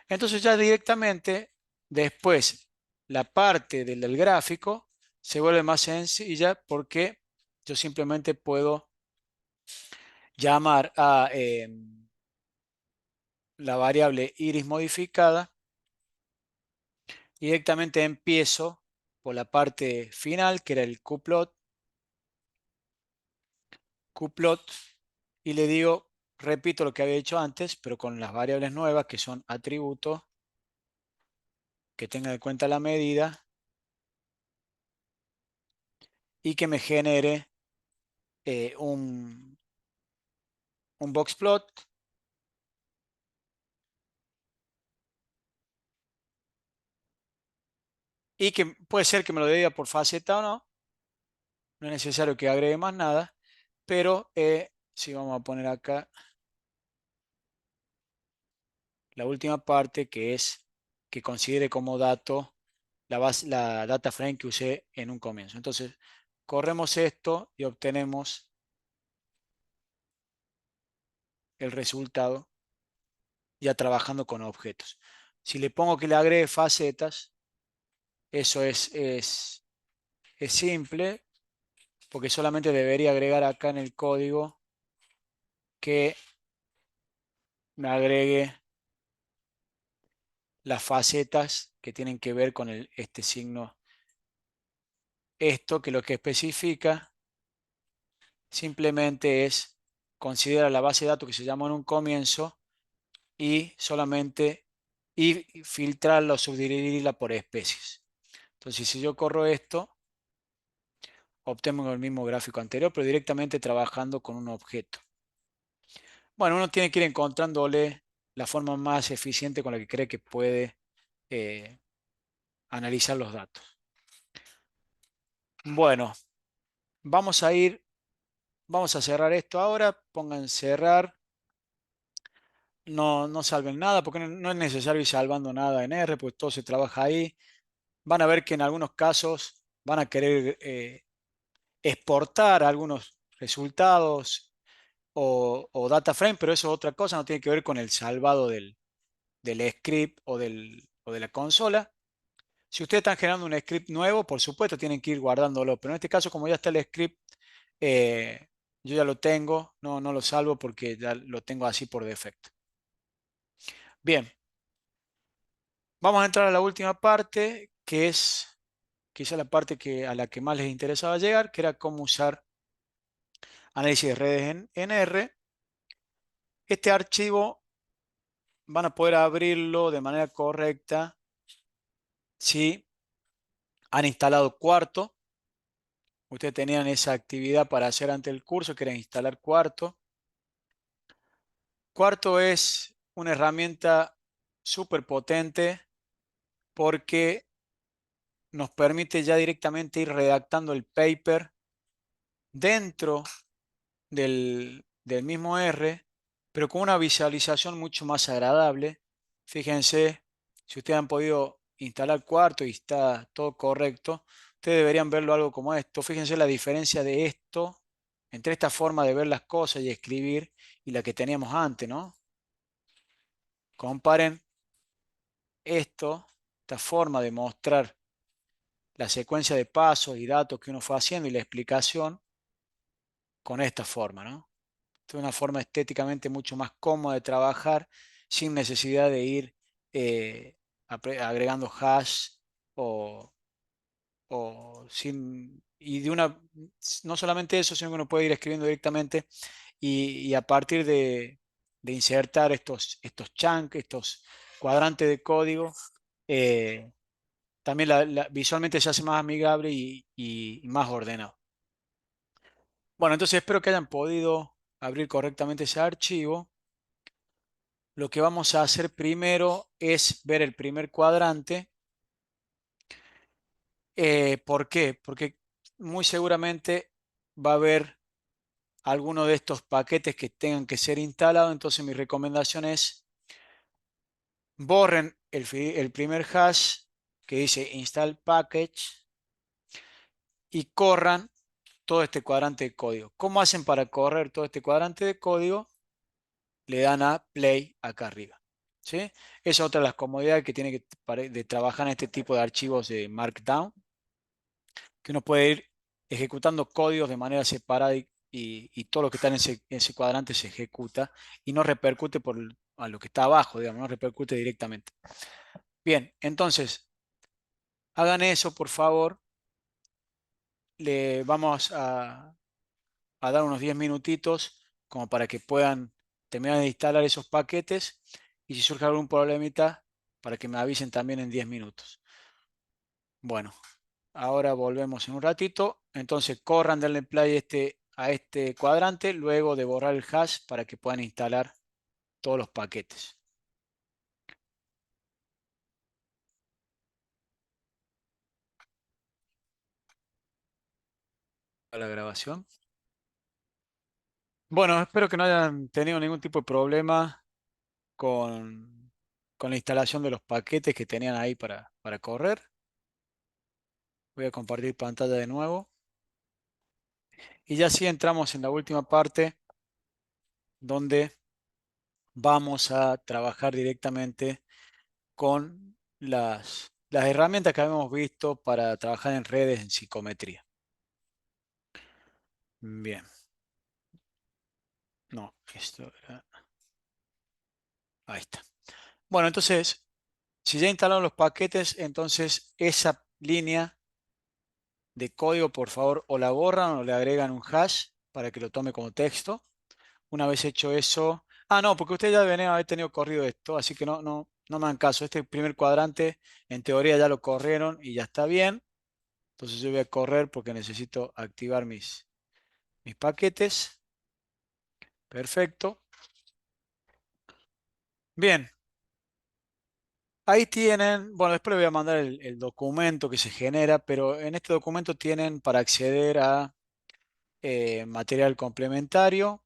Entonces ya directamente después la parte del gráfico se vuelve más sencilla porque yo simplemente puedo llamar a la variable iris modificada y directamente empiezo por la parte final que era el qplot y le digo, repito lo que había hecho antes, pero con las variables nuevas que son atributos, que tenga en cuenta la medida y que me genere eh, un, un boxplot y que puede ser que me lo diga por faceta o no, no es necesario que agregue más nada, pero si vamos a poner acá la última parte que es que considere como dato la data frame que usé en un comienzo. Entonces, corremos esto y obtenemos el resultado ya trabajando con objetos. Si le pongo que le agregue facetas, eso es simple, porque solamente debería agregar acá en el código que me agregue las facetas que tienen que ver con este signo. Esto que lo que especifica simplemente es considerar la base de datos que se llama en un comienzo y solamente filtrarla o subdividirla por especies. Entonces, si yo corro esto, obtengo el mismo gráfico anterior, pero directamente trabajando con un objeto. Bueno, uno tiene que ir encontrándole la forma más eficiente con la que cree que puede eh, analizar los datos. Bueno, vamos a ir, vamos a cerrar esto ahora. Pongan cerrar. no salven nada, porque no es necesario ir salvando nada en R, pues todo se trabaja ahí. Van a ver que en algunos casos van a querer exportar algunos resultados o data frame, pero eso es otra cosa, no tiene que ver con el salvado del script o de la consola. Si ustedes están generando un script nuevo, por supuesto tienen que ir guardándolo, pero en este caso, como ya está el script, eh, yo ya lo tengo, no lo salvo porque ya lo tengo así por defecto. Bien, vamos a entrar a la última parte, que es quizá la parte a la que más les interesaba llegar, que era cómo usar análisis de redes en R. Este archivo van a poder abrirlo de manera correcta si han instalado Quarto. Ustedes tenían esa actividad para hacer ante el curso, que era instalar Quarto. Quarto es una herramienta súper potente porque nos permite ya directamente ir redactando el paper dentro del mismo R, pero con una visualización mucho más agradable. Fíjense, si ustedes han podido instalar Quarto y está todo correcto, ustedes deberían verlo algo como esto. Fíjense la diferencia de esto, entre esta forma de ver las cosas y escribir y la que teníamos antes, ¿no? Comparen esto, esta forma de mostrar la secuencia de pasos y datos que uno fue haciendo y la explicación con esta forma, ¿no? Es una forma estéticamente mucho más cómoda de trabajar sin necesidad de ir eh, agregando hash o, o sin... Y de una, no solamente eso, sino que uno puede ir escribiendo directamente y a partir de insertar estos chunks, estos cuadrantes de código, eh, también visualmente se hace más amigable y más ordenado. Bueno, entonces espero que hayan podido abrir correctamente ese archivo. Lo que vamos a hacer primero es ver el primer cuadrante. ¿Por qué? Porque muy seguramente va a haber alguno de estos paquetes que tengan que ser instalados. Entonces mi recomendación es borren el primer hash que dice install package y corran todo este cuadrante de código. ¿Cómo hacen para correr todo este cuadrante de código? Le dan a play acá arriba. ¿Sí? Esa es otra de las comodidades que tiene de trabajar en este tipo de archivos de Markdown, que uno puede ir ejecutando códigos de manera separada y todo lo que está en ese cuadrante se ejecuta y no repercute a lo que está abajo, digamos, no repercute directamente. Bien, entonces, hagan eso, por favor. Le vamos a dar unos 10 minutitos como para que puedan terminar de instalar esos paquetes y si surge algún problemita, para que me avisen también en 10 minutos. Bueno, ahora volvemos en un ratito. Entonces corran, denle play a este cuadrante luego de borrar el hash para que puedan instalar todos los paquetes. A la grabación. Bueno, espero que no hayan tenido ningún tipo de problema con, con la instalación de los paquetes que tenían ahí para correr. Voy a compartir pantalla de nuevo. Y ya sí entramos en la última parte donde vamos a trabajar directamente con las herramientas que habíamos visto para trabajar en redes en psicometría. Bien, no, esto era... Ahí está. Bueno, entonces, si ya instalaron los paquetes, entonces esa línea de código, por favor, o la borran o le agregan un hash para que lo tome como texto. Una vez hecho eso... Ah, no, porque ustedes ya deben haber tenido corrido esto, así que no me hagan caso. Este primer cuadrante, en teoría, ya lo corrieron y ya está bien. Entonces yo voy a correr porque necesito activar mis paquetes. Perfecto. Bien, ahí tienen, bueno, después les voy a mandar el documento que se genera, pero en este documento tienen para acceder a material complementario.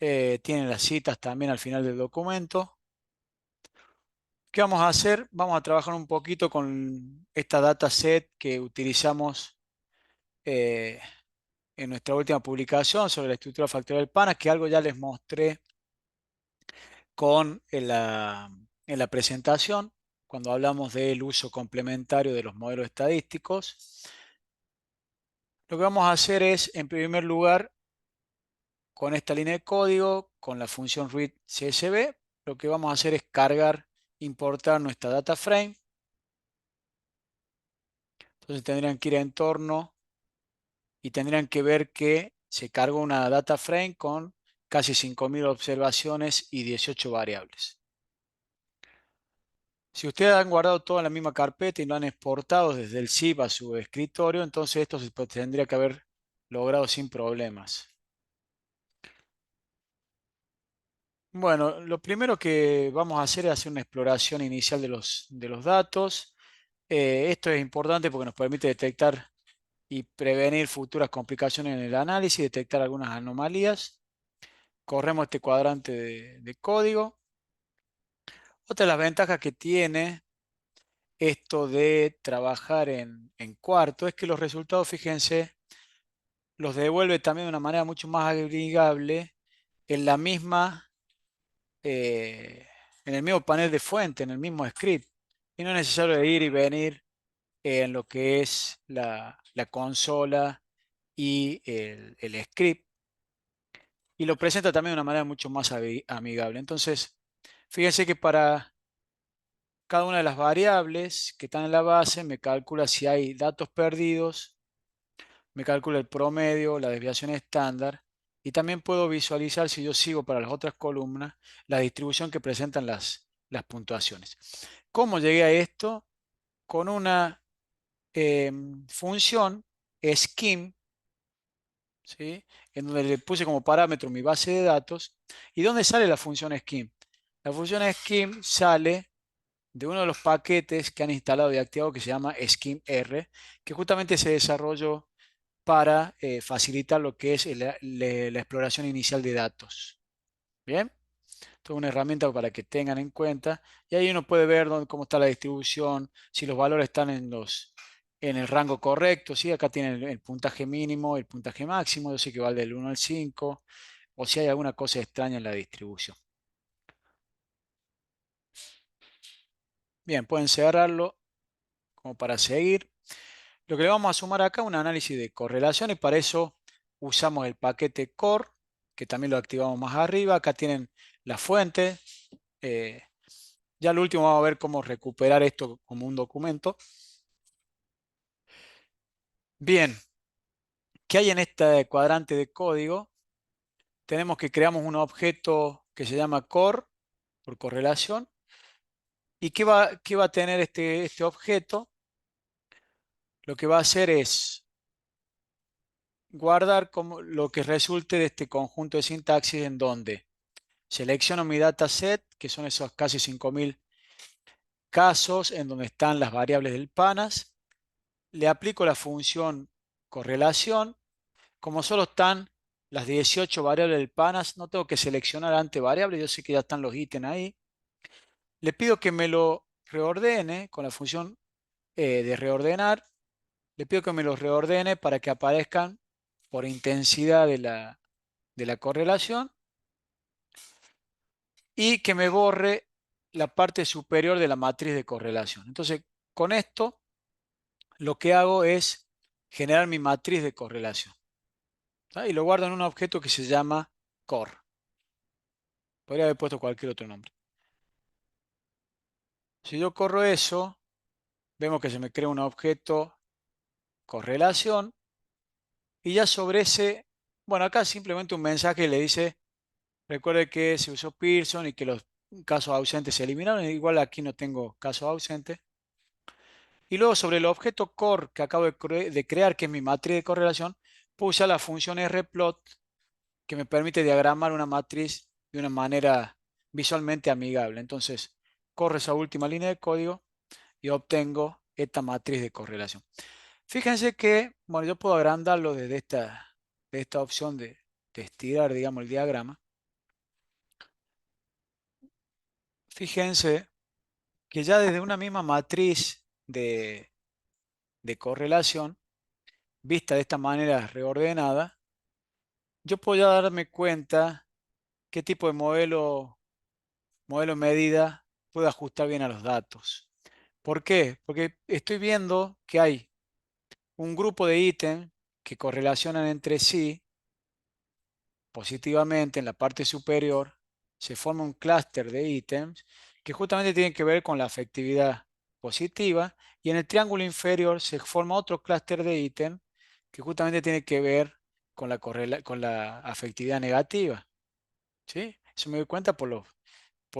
Tienen las citas también al final del documento. ¿Qué vamos a hacer? Vamos a trabajar un poquito con esta dataset que utilizamos eh, en nuestra última publicación sobre la estructura factorial PANA, que algo ya les mostré en la presentación, cuando hablamos del uso complementario de los modelos estadísticos. Lo que vamos a hacer es, en primer lugar, con esta línea de código, con la función read CSV, lo que vamos a hacer es cargar, importar nuestra data frame. Entonces tendrían que ir a entorno y tendrían que ver que se cargó una data frame con casi 5.000 observaciones y 18 variables. Si ustedes han guardado todo en la misma carpeta y lo han exportado desde el zip a su escritorio, entonces esto se tendría que haber logrado sin problemas. Bueno, lo primero que vamos a hacer es hacer una exploración inicial de los datos. Esto es importante porque nos permite detectar y prevenir futuras complicaciones en el análisis, detectar algunas anomalías. Corremos este cuadrante de código. Otra de las ventajas que tiene esto de trabajar en cuarto es que los resultados, fíjense, los devuelve también de una manera mucho más agregable en la misma, eh, en el mismo panel de fuente, en el mismo script. Y no es necesario ir y venir en lo que es la consola y el script. Y lo presenta también de una manera mucho más amigable. Entonces, fíjense que para cada una de las variables que están en la base me calcula si hay datos perdidos, me calcula el promedio, la desviación estándar y también puedo visualizar, si yo sigo para las otras columnas, la distribución que presentan las puntuaciones. ¿Cómo llegué a esto? Con una función scheme, ¿sí? En donde le puse como parámetro mi base de datos. ¿Y dónde sale la función scheme? La función scheme sale de uno de los paquetes que han instalado y activado que se llama scheme-R, que justamente se desarrolló para facilitar lo que es la exploración inicial de datos. Bien, esto es una herramienta para que tengan en cuenta y ahí uno puede ver cómo está la distribución, si los valores están en el rango correcto, ¿sí? Acá tienen el puntaje mínimo, el puntaje máximo, yo sé que va del 1 al 5, o si hay alguna cosa extraña en la distribución. Bien, pueden cerrarlo como para seguir. Lo que le vamos a sumar acá es un análisis de correlación y para eso usamos el paquete core, que también lo activamos más arriba. Acá tienen la fuente. Eh, ya al último vamos a ver cómo recuperar esto como un documento. Bien, ¿qué hay en este cuadrante de código? Tenemos que creamos un objeto que se llama core, por correlación. ¿Y qué va a tener este objeto? Lo que va a hacer es guardar como lo que resulte de este conjunto de sintaxis en donde selecciono mi dataset, que son esos casi 5.000 casos en donde están las variables del PANAS. Le aplico la función correlación. Como solo están las 18 variables del PANAS, no tengo que seleccionar ante variables, yo sé que ya están los ítems ahí. Le pido que me lo reordene con la función de reordenar. Le pido que me los reordene para que aparezcan por intensidad de la correlación y que me borre la parte superior de la matriz de correlación. Entonces, con esto lo que hago es generar mi matriz de correlación. ¿Tá? Y lo guardo en un objeto que se llama core. Podría haber puesto cualquier otro nombre. Si yo corro eso, vemos que se me crea un objeto correlación y ya sobre ese, bueno, acá simplemente un mensaje le dice, recuerde que se usó Pearson y que los casos ausentes se eliminaron, igual aquí no tengo casos ausentes. Y luego sobre el objeto core que acabo de crear, que es mi matriz de correlación, puse la función rplot que me permite diagramar una matriz de una manera visualmente amigable. Entonces, corro esa última línea de código y obtengo esta matriz de correlación. Fíjense que, bueno, yo puedo agrandarlo desde de esta opción de estirar, digamos, el diagrama. Fíjense que ya desde una misma matriz de correlación, vista de esta manera reordenada, yo puedo ya darme cuenta qué tipo de modelo medida puedo ajustar bien a los datos. ¿Por qué? Porque estoy viendo que hay un grupo de ítems que correlacionan entre sí positivamente en la parte superior. Se forma un clúster de ítems que justamente tienen que ver con la afectividad positiva, y en el triángulo inferior se forma otro clúster de ítems que justamente tiene que ver con con la afectividad negativa. ¿Sí? Eso me doy cuenta por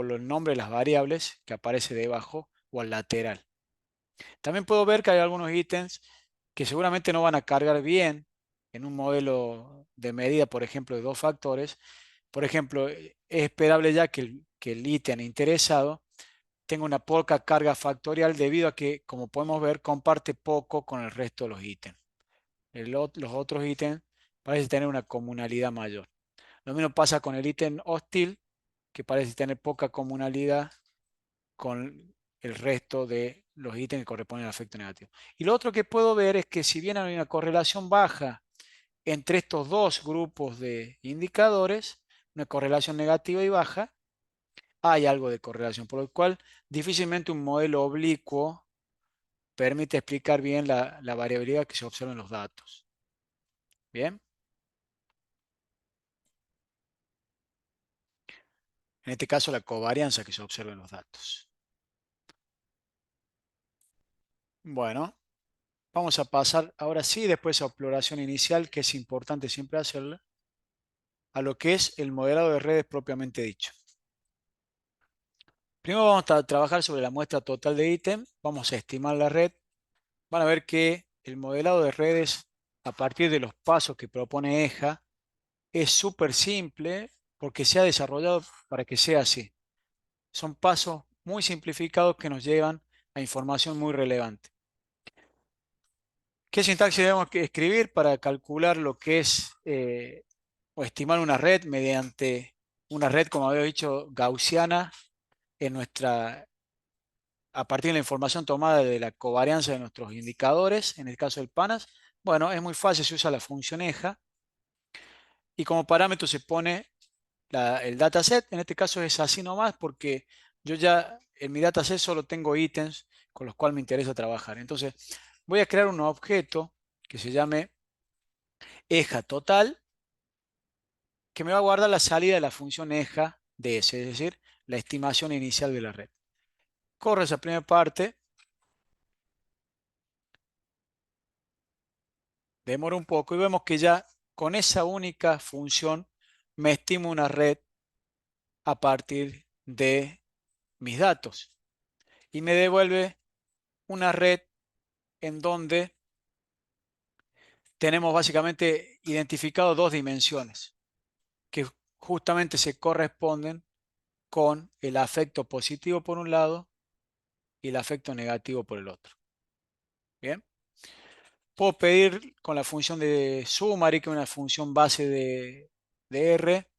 los nombres de las variables que aparece debajo o al lateral. También puedo ver que hay algunos ítems que seguramente no van a cargar bien en un modelo de medida, por ejemplo, de dos factores. Por ejemplo, es esperable ya que el ítem interesado tenga una poca carga factorial debido a que, como podemos ver, comparte poco con el resto de los ítems. Los otros ítems parecen tener una comunalidad mayor. Lo mismo pasa con el ítem hostil, que parece tener poca comunalidad con el resto de los ítems que corresponden al efecto negativo. Y lo otro que puedo ver es que si bien hay una correlación baja entre estos dos grupos de indicadores, una correlación negativa y baja, hay algo de correlación, por lo cual difícilmente un modelo oblicuo permite explicar bien la variabilidad que se observa en los datos. Bien, en este caso la covarianza que se observa en los datos. Bueno, vamos a pasar ahora sí, después a exploración inicial, que es importante siempre hacerla, a lo que es el modelado de redes propiamente dicho. Primero vamos a trabajar sobre la muestra total de ítem, vamos a estimar la red. Van a ver que el modelado de redes a partir de los pasos que propone EJA es súper simple porque se ha desarrollado para que sea así. Son pasos muy simplificados que nos llevan a información muy relevante. ¿Qué sintaxis debemos escribir para calcular lo que es o estimar una red mediante una red, como había dicho, gaussiana a partir de la información tomada de la covarianza de nuestros indicadores, en el caso del PANAS? Bueno, es muy fácil, se usa la función EJA y como parámetro se pone el dataset. En este caso es así nomás porque yo ya en mi dataset solo tengo ítems con los cuales me interesa trabajar. Entonces voy a crear un objeto que se llame EJA total, que me va a guardar la salida de la función EJA de S, es decir, la estimación inicial de la red. Corro esa primera parte, demora un poco y vemos que ya con esa única función me estimo una red a partir de mis datos y me devuelve una red en donde tenemos básicamente identificado dos dimensiones que justamente se corresponden con el afecto positivo por un lado y el afecto negativo por el otro. Bien, puedo pedir con la función de summary, que es una función base de R,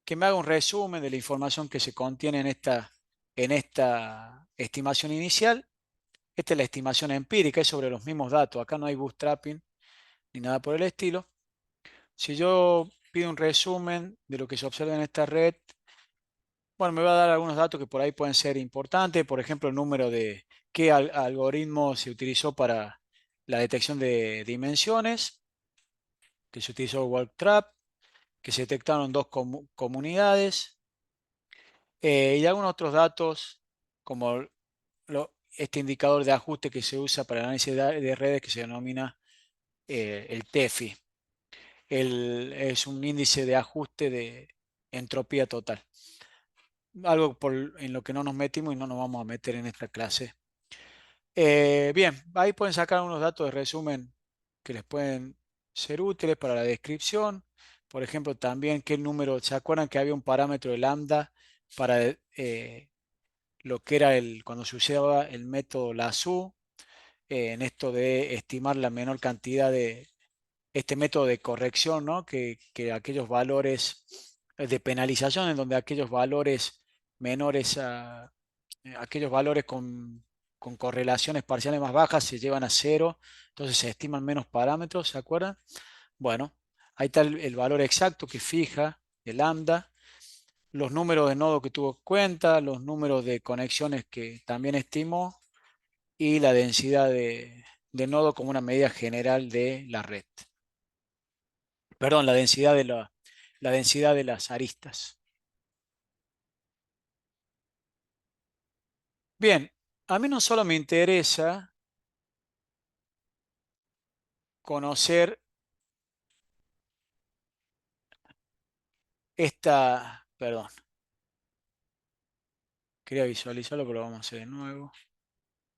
que me haga un resumen de la información que se contiene en esta estimación inicial. Esta es la estimación empírica, es sobre los mismos datos. Acá no hay bootstrapping ni nada por el estilo. Si yo pido un resumen de lo que se observa en esta red, bueno, me va a dar algunos datos que por ahí pueden ser importantes. Por ejemplo, el número de qué algoritmo se utilizó para la detección de dimensiones, que se utilizó Trap, que se detectaron dos comunidades, y algunos otros datos como este indicador de ajuste que se usa para el análisis de redes que se denomina el TEFI. Es un índice de ajuste de entropía total. Algo en lo que no nos metimos y no nos vamos a meter en esta clase. Bien, ahí pueden sacar unos datos de resumen que les pueden ser útiles para la descripción. Por ejemplo, también qué número, ¿se acuerdan que había un parámetro de lambda para lo que era cuando se usaba el método LASU, en esto de estimar la menor cantidad de este método de corrección, ¿no? Que aquellos valores de penalización, en donde aquellos valores menores a aquellos valores con correlaciones parciales más bajas se llevan a cero, entonces se estiman menos parámetros, ¿se acuerdan? Bueno, ahí está el valor exacto que fija el lambda, los números de nodo que tuvo en cuenta, los números de conexiones que también estimó y la densidad de nodo como una medida general de la red. Perdón, la densidad de las aristas. Bien, a mí no solo me interesa conocer perdón, quería visualizarlo, pero lo vamos a hacer de nuevo.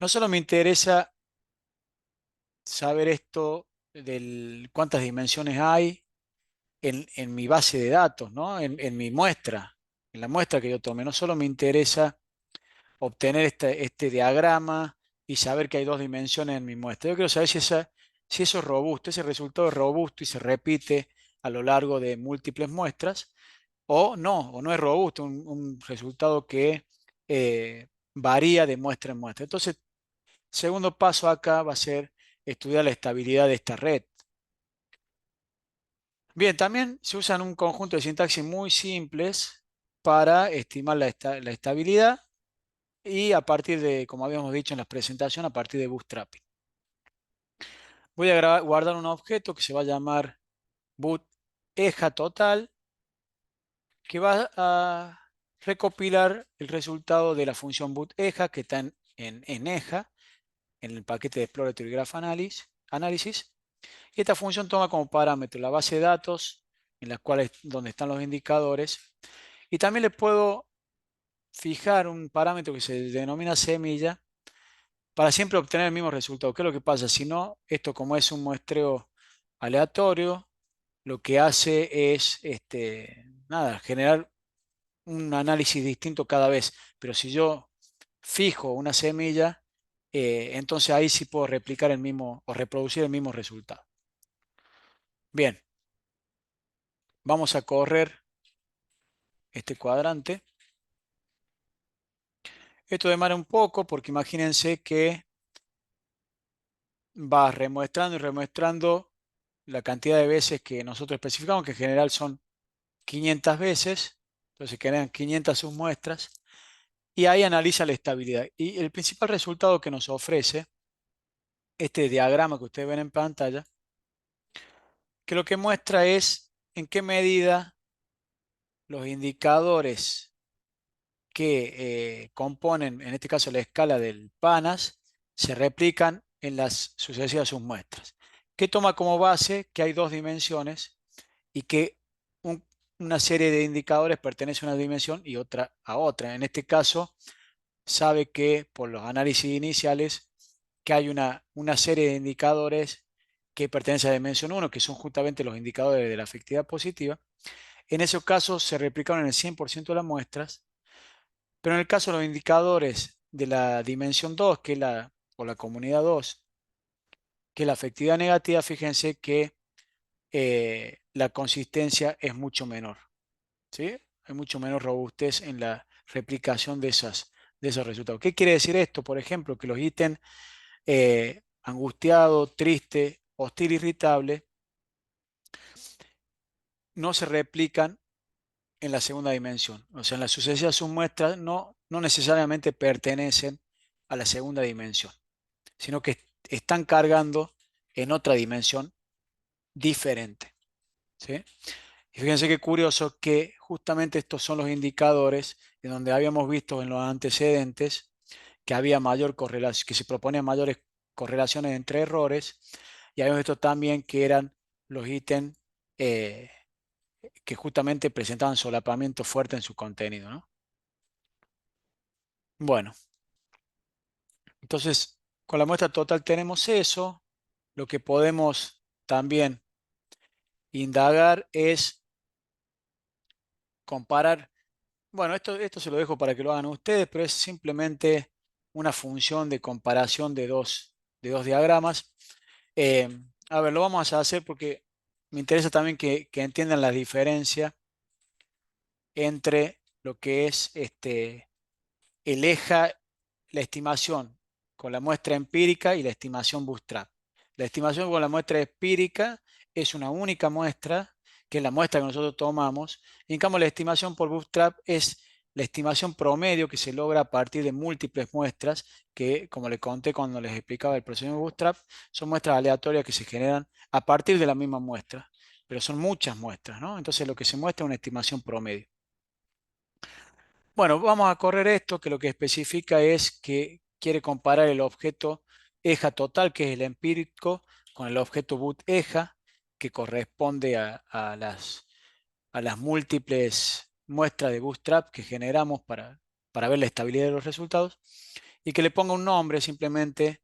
No solo me interesa saber esto del cuántas dimensiones hay en mi base de datos, ¿no? En mi muestra, en la muestra que yo tome. No solo me interesa obtener este diagrama y saber que hay dos dimensiones en mi muestra. Yo quiero saber si eso es robusto, ese resultado es robusto y se repite a lo largo de múltiples muestras, o no es robusto, un resultado que varía de muestra en muestra. Entonces, segundo paso acá va a ser estudiar la estabilidad de esta red. Bien, también se usan un conjunto de sintaxis muy simples para estimar la estabilidad y a partir de, como habíamos dicho en la presentación, a partir de bootstrapping. Voy a guardar un objeto que se va a llamar boot eja total, que va a recopilar el resultado de la función boot eja que está en eja, en el paquete de Exploratory Graph Analysis. Y esta función toma como parámetro la base de datos, en las cuales donde están los indicadores. Y también le puedo fijar un parámetro que se denomina semilla para siempre obtener el mismo resultado. ¿Qué es lo que pasa? Si no, esto como es un muestreo aleatorio, lo que hace es nada, generar un análisis distinto cada vez. Pero si yo fijo una semilla, entonces ahí sí puedo replicar el mismo o reproducir el mismo resultado. Bien, vamos a correr este cuadrante. Esto demora un poco porque imagínense que va remuestrando y remuestrando la cantidad de veces que nosotros especificamos, que en general son 500 veces, entonces quedan 500 submuestras, y ahí analiza la estabilidad. Y el principal resultado que nos ofrece este diagrama que ustedes ven en pantalla, que lo que muestra es en qué medida los indicadores que componen, en este caso la escala del PANAS, se replican en las sucesivas submuestras, que toma como base que hay dos dimensiones y que un- una serie de indicadores pertenece a una dimensión y otra a otra. En este caso, sabe que por los análisis iniciales que hay una serie de indicadores que pertenecen a la dimensión 1, que son justamente los indicadores de la efectividad positiva. En esos casos se replicaron en el 100% de las muestras, pero en el caso de los indicadores de la dimensión 2, o la comunidad 2, que es la efectividad negativa, fíjense que la consistencia es mucho menor, ¿sí? Hay mucho menos robustez en la replicación de esos resultados. ¿Qué quiere decir esto? Por ejemplo, que los ítems angustiado, triste, hostil, irritable, no se replican en la segunda dimensión. O sea, en las sucesivas submuestras no necesariamente pertenecen a la segunda dimensión, sino que están cargando en otra dimensión diferente, ¿sí? Y fíjense qué curioso que justamente estos son los indicadores en donde habíamos visto en los antecedentes que había mayor correlación, que se proponían mayores correlaciones entre errores, y habíamos visto también que eran los ítems eh, que justamente presentaban solapamiento fuerte en su contenido, ¿no? Bueno, entonces con la muestra total tenemos eso. Lo que podemos también indagar es comparar. Bueno, esto se lo dejo para que lo hagan ustedes, pero es simplemente una función de comparación de dos diagramas. Eh, a ver, lo vamos a hacer porque me interesa también que entiendan la diferencia entre lo que es eleja la estimación con la muestra empírica y la estimación bootstrap. La estimación con la muestra empírica es una única muestra, que es la muestra que nosotros tomamos. Y en cambio, la estimación por bootstrap es la estimación promedio que se logra a partir de múltiples muestras, que, como les conté cuando les explicaba el proceso de bootstrap, son muestras aleatorias que se generan a partir de la misma muestra, pero son muchas muestras, ¿no? Entonces, lo que se muestra es una estimación promedio. Bueno, vamos a correr esto, que lo que especifica es que quiere comparar el objeto EJA total, que es el empírico, con el objeto boot EJA, que corresponde a las múltiples muestras de Bootstrap que generamos para ver la estabilidad de los resultados, y que le ponga un nombre simplemente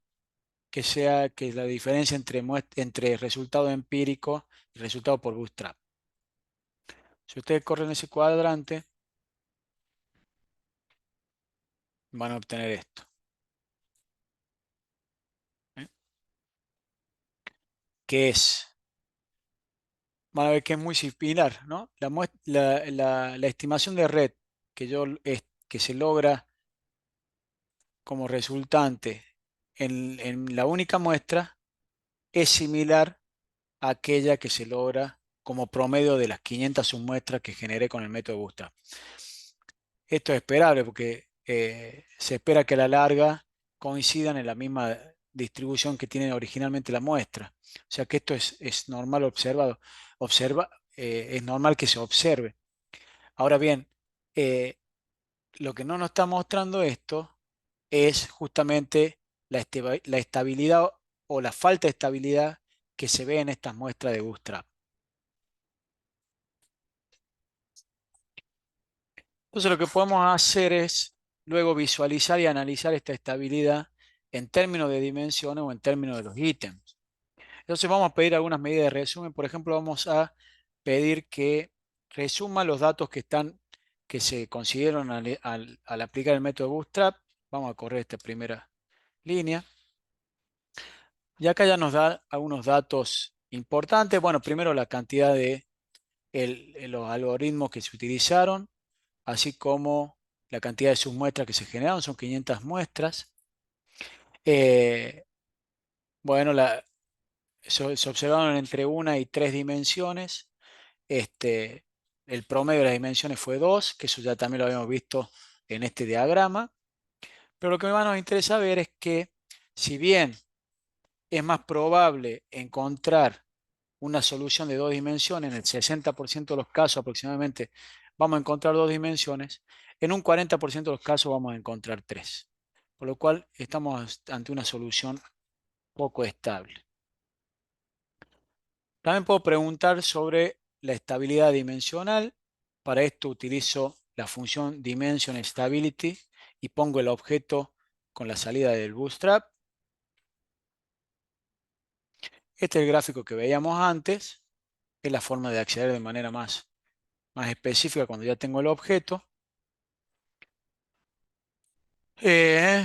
que sea que la diferencia entre resultado empírico y resultado por Bootstrap. Si ustedes corren ese cuadrante, van a obtener esto, ¿eh? Que es, van a ver que es muy similar, ¿no? La estimación de red que se logra como resultante en la única muestra es similar a aquella que se logra como promedio de las 500 submuestras que generé con el método Bootstrap. Esto es esperable porque se espera que a la larga coincidan en la misma distribución que tiene originalmente la muestra. O sea que esto es normal observado. Es normal que se observe. Ahora bien, eh, lo que no nos está mostrando esto es justamente la estabilidad o la falta de estabilidad que se ve en estas muestras de Bootstrap. Entonces lo que podemos hacer es luego visualizar y analizar esta estabilidad en términos de dimensiones o en términos de los ítems. Entonces vamos a pedir algunas medidas de resumen. Por ejemplo, vamos a pedir que resuma los datos que se consiguieron al aplicar el método Bootstrap. Vamos a correr esta primera línea. Y acá ya nos da algunos datos importantes. Bueno, primero la cantidad de los algoritmos que se utilizaron, así como la cantidad de submuestras que se generaron, son 500 muestras. Eh, bueno, se observaron entre 1 y 3 dimensiones. Este, el promedio de las dimensiones fue 2, que eso ya también lo habíamos visto en este diagrama. Pero lo que más nos interesa ver es que, si bien es más probable encontrar una solución de 2 dimensiones, en el 60% de los casos aproximadamente vamos a encontrar 2 dimensiones, en un 40% de los casos vamos a encontrar 3. Por lo cual estamos ante una solución poco estable. También puedo preguntar sobre la estabilidad dimensional. Para esto utilizo la función dimensionStability y pongo el objeto con la salida del Bootstrap. Este es el gráfico que veíamos antes. Es la forma de acceder de manera más específica cuando ya tengo el objeto. Eh,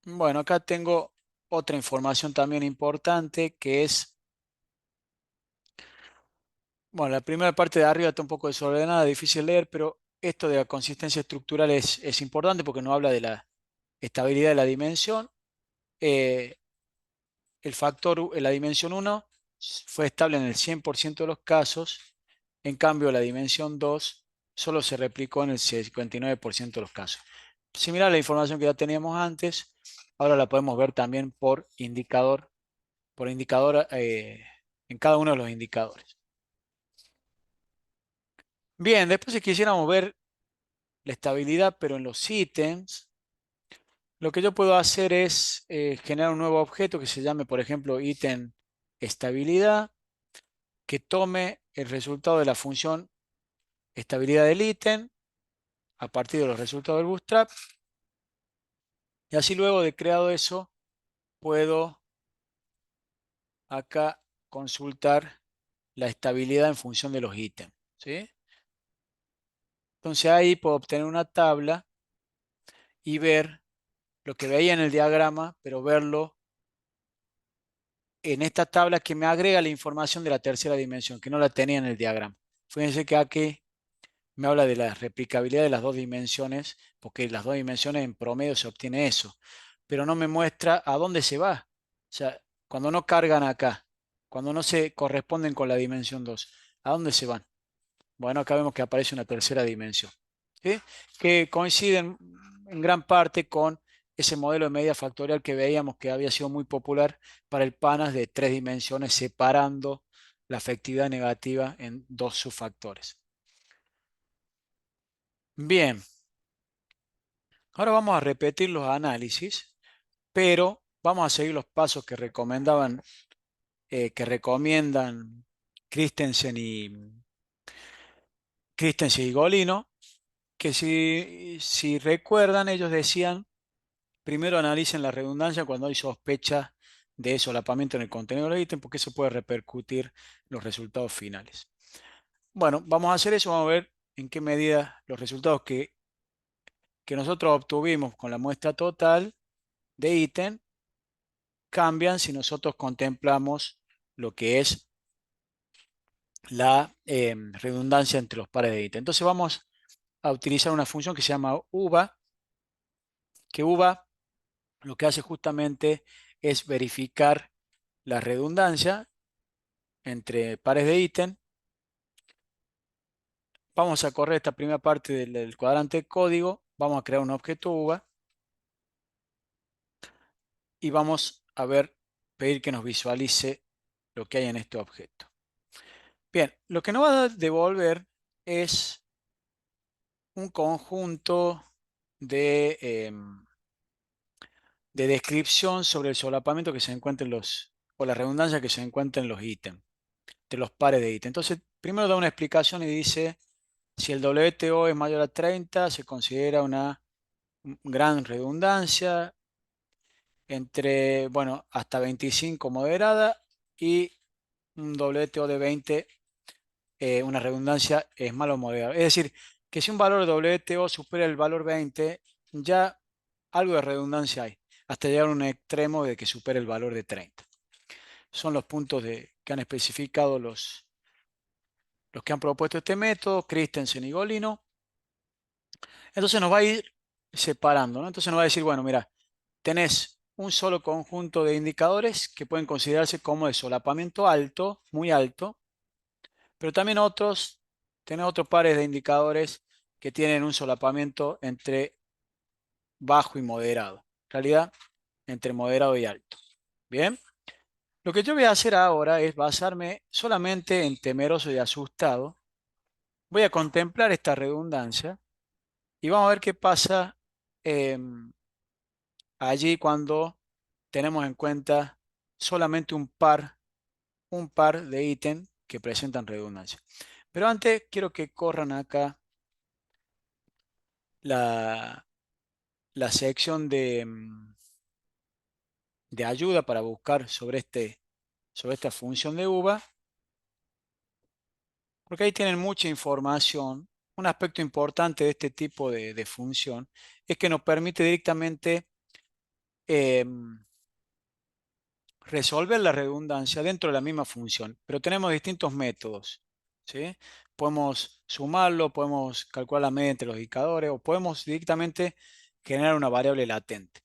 bueno, acá tengo otra información también importante que es, bueno, la primera parte de arriba está un poco desordenada, difícil de leer, pero esto de la consistencia estructural es importante porque nos habla de la estabilidad de la dimensión. Eh, el factor, la dimensión 1 fue estable en el 100% de los casos, en cambio la dimensión 2 solo se replicó en el 59% de los casos. Similar a la información que ya teníamos antes, ahora la podemos ver también por indicador en cada uno de los indicadores. Bien, después si quisiéramos ver la estabilidad, pero en los ítems, lo que yo puedo hacer es generar un nuevo objeto que se llame, por ejemplo, ítem estabilidad, que tome el resultado de la función estabilidad del ítem a partir de los resultados del Bootstrap. Y así luego de creado eso, puedo acá consultar la estabilidad en función de los ítems, ¿sí? Entonces ahí puedo obtener una tabla y ver lo que veía en el diagrama, pero verlo en esta tabla que me agrega la información de la tercera dimensión, que no la tenía en el diagrama. Fíjense que aquí me habla de la replicabilidad de las dos dimensiones, porque las dos dimensiones en promedio se obtiene eso, pero no me muestra a dónde se va. O sea, cuando no cargan acá, cuando no se corresponden con la dimensión 2, ¿a dónde se van? Bueno, acá vemos que aparece una tercera dimensión, ¿sí? Que coinciden en gran parte con ese modelo de medida factorial que veíamos que había sido muy popular para el PANAS de tres dimensiones, separando la afectividad negativa en dos subfactores. Bien, ahora vamos a repetir los análisis, pero vamos a seguir los pasos que que recomiendan Christensen y Golino, que si recuerdan, ellos decían, primero analicen la redundancia cuando hay sospecha de solapamiento en el contenido del ítem, porque eso puede repercutir en los resultados finales. Bueno, vamos a hacer eso, vamos a ver en qué medida los resultados que nosotros obtuvimos con la muestra total de ítem cambian si nosotros contemplamos lo que es la redundancia entre los pares de ítem. Entonces vamos a utilizar una función que se llama uva, que uva lo que hace justamente es verificar la redundancia entre pares de ítem. Vamos a correr esta primera parte del cuadrante de código, vamos a crear un objeto uva y vamos a pedir que nos visualice lo que hay en este objeto. Bien, lo que nos va a devolver es un conjunto de descripción sobre el solapamiento que se encuentra o la redundancia que se encuentra en los ítems, de los pares de ítems. Entonces, primero da una explicación y dice, si el WTO es mayor a 30, se considera una gran redundancia, entre, bueno, hasta 25 moderada y un WTO de 20, una redundancia es malo o moderado. Es decir, que si un valor de WTO supera el valor 20, ya algo de redundancia hay, hasta llegar a un extremo de que supere el valor de 30. Son los puntos que han especificado los que han propuesto este método, Christensen y Golino. Entonces nos va a ir separando, ¿no? Entonces nos va a decir, bueno, mira, tenés un solo conjunto de indicadores que pueden considerarse como de solapamiento alto, muy alto, pero también tenés otros pares de indicadores que tienen un solapamiento entre bajo y moderado. En realidad, entre moderado y alto. Bien. Lo que yo voy a hacer ahora es basarme solamente en temeroso y asustado. Voy a contemplar esta redundancia y vamos a ver qué pasa allí cuando tenemos en cuenta solamente un par de ítems que presentan redundancia. Pero antes quiero que corran acá la, la sección de ayuda para buscar sobre esta función de uva, porque ahí tienen mucha información. Un aspecto importante de este tipo de función es que nos permite directamente resolver la redundancia dentro de la misma función, pero tenemos distintos métodos, ¿sí? Podemos sumarlo, podemos calcular la media entre los indicadores o podemos directamente generar una variable latente.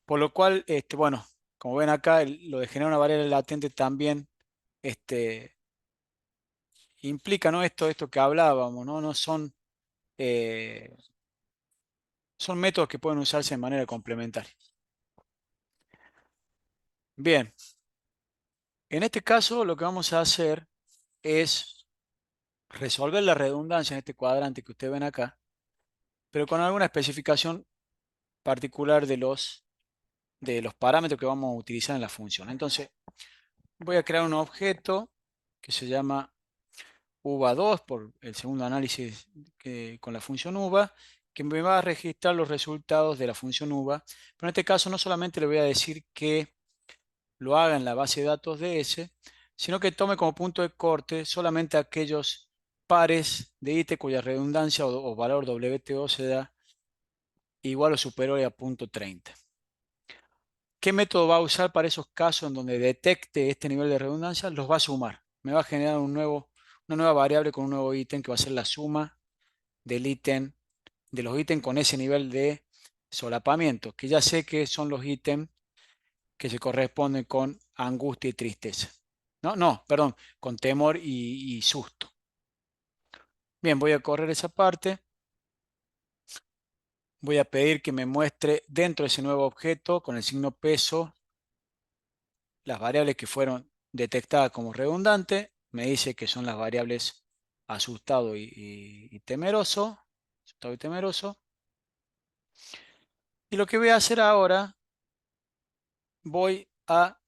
Por lo cual, bueno, como ven acá, lo de generar una variable latente también este, implica, ¿no? Esto que hablábamos, ¿no? No son, eh, son métodos que pueden usarse de manera complementaria. Bien, en este caso lo que vamos a hacer es resolver la redundancia en este cuadrante que ustedes ven acá, pero con alguna especificación particular de los parámetros que vamos a utilizar en la función. Entonces, voy a crear un objeto que se llama uva2 por el segundo análisis con la función uva, que me va a registrar los resultados de la función uva. Pero en este caso no solamente le voy a decir que lo haga en la base de datos de S, sino que tome como punto de corte solamente aquellos pares de ítem cuya redundancia o valor WTO se da igual o superior a punto 30. ¿Qué método va a usar para esos casos en donde detecte este nivel de redundancia? Los va a sumar. Me va a generar una una nueva variable con un nuevo ítem que va a ser la suma del ítem, de los ítems con ese nivel de solapamiento, que ya sé que son los ítems que se corresponden con angustia y tristeza. No, no, perdón, con temor y susto. Bien, voy a correr esa parte. Voy a pedir que me muestre dentro de ese nuevo objeto con el signo peso las variables que fueron detectadas como redundantes. Me dice que son las variables asustado y temeroso. Asustado y temeroso. Y lo que voy a hacer ahora, voy a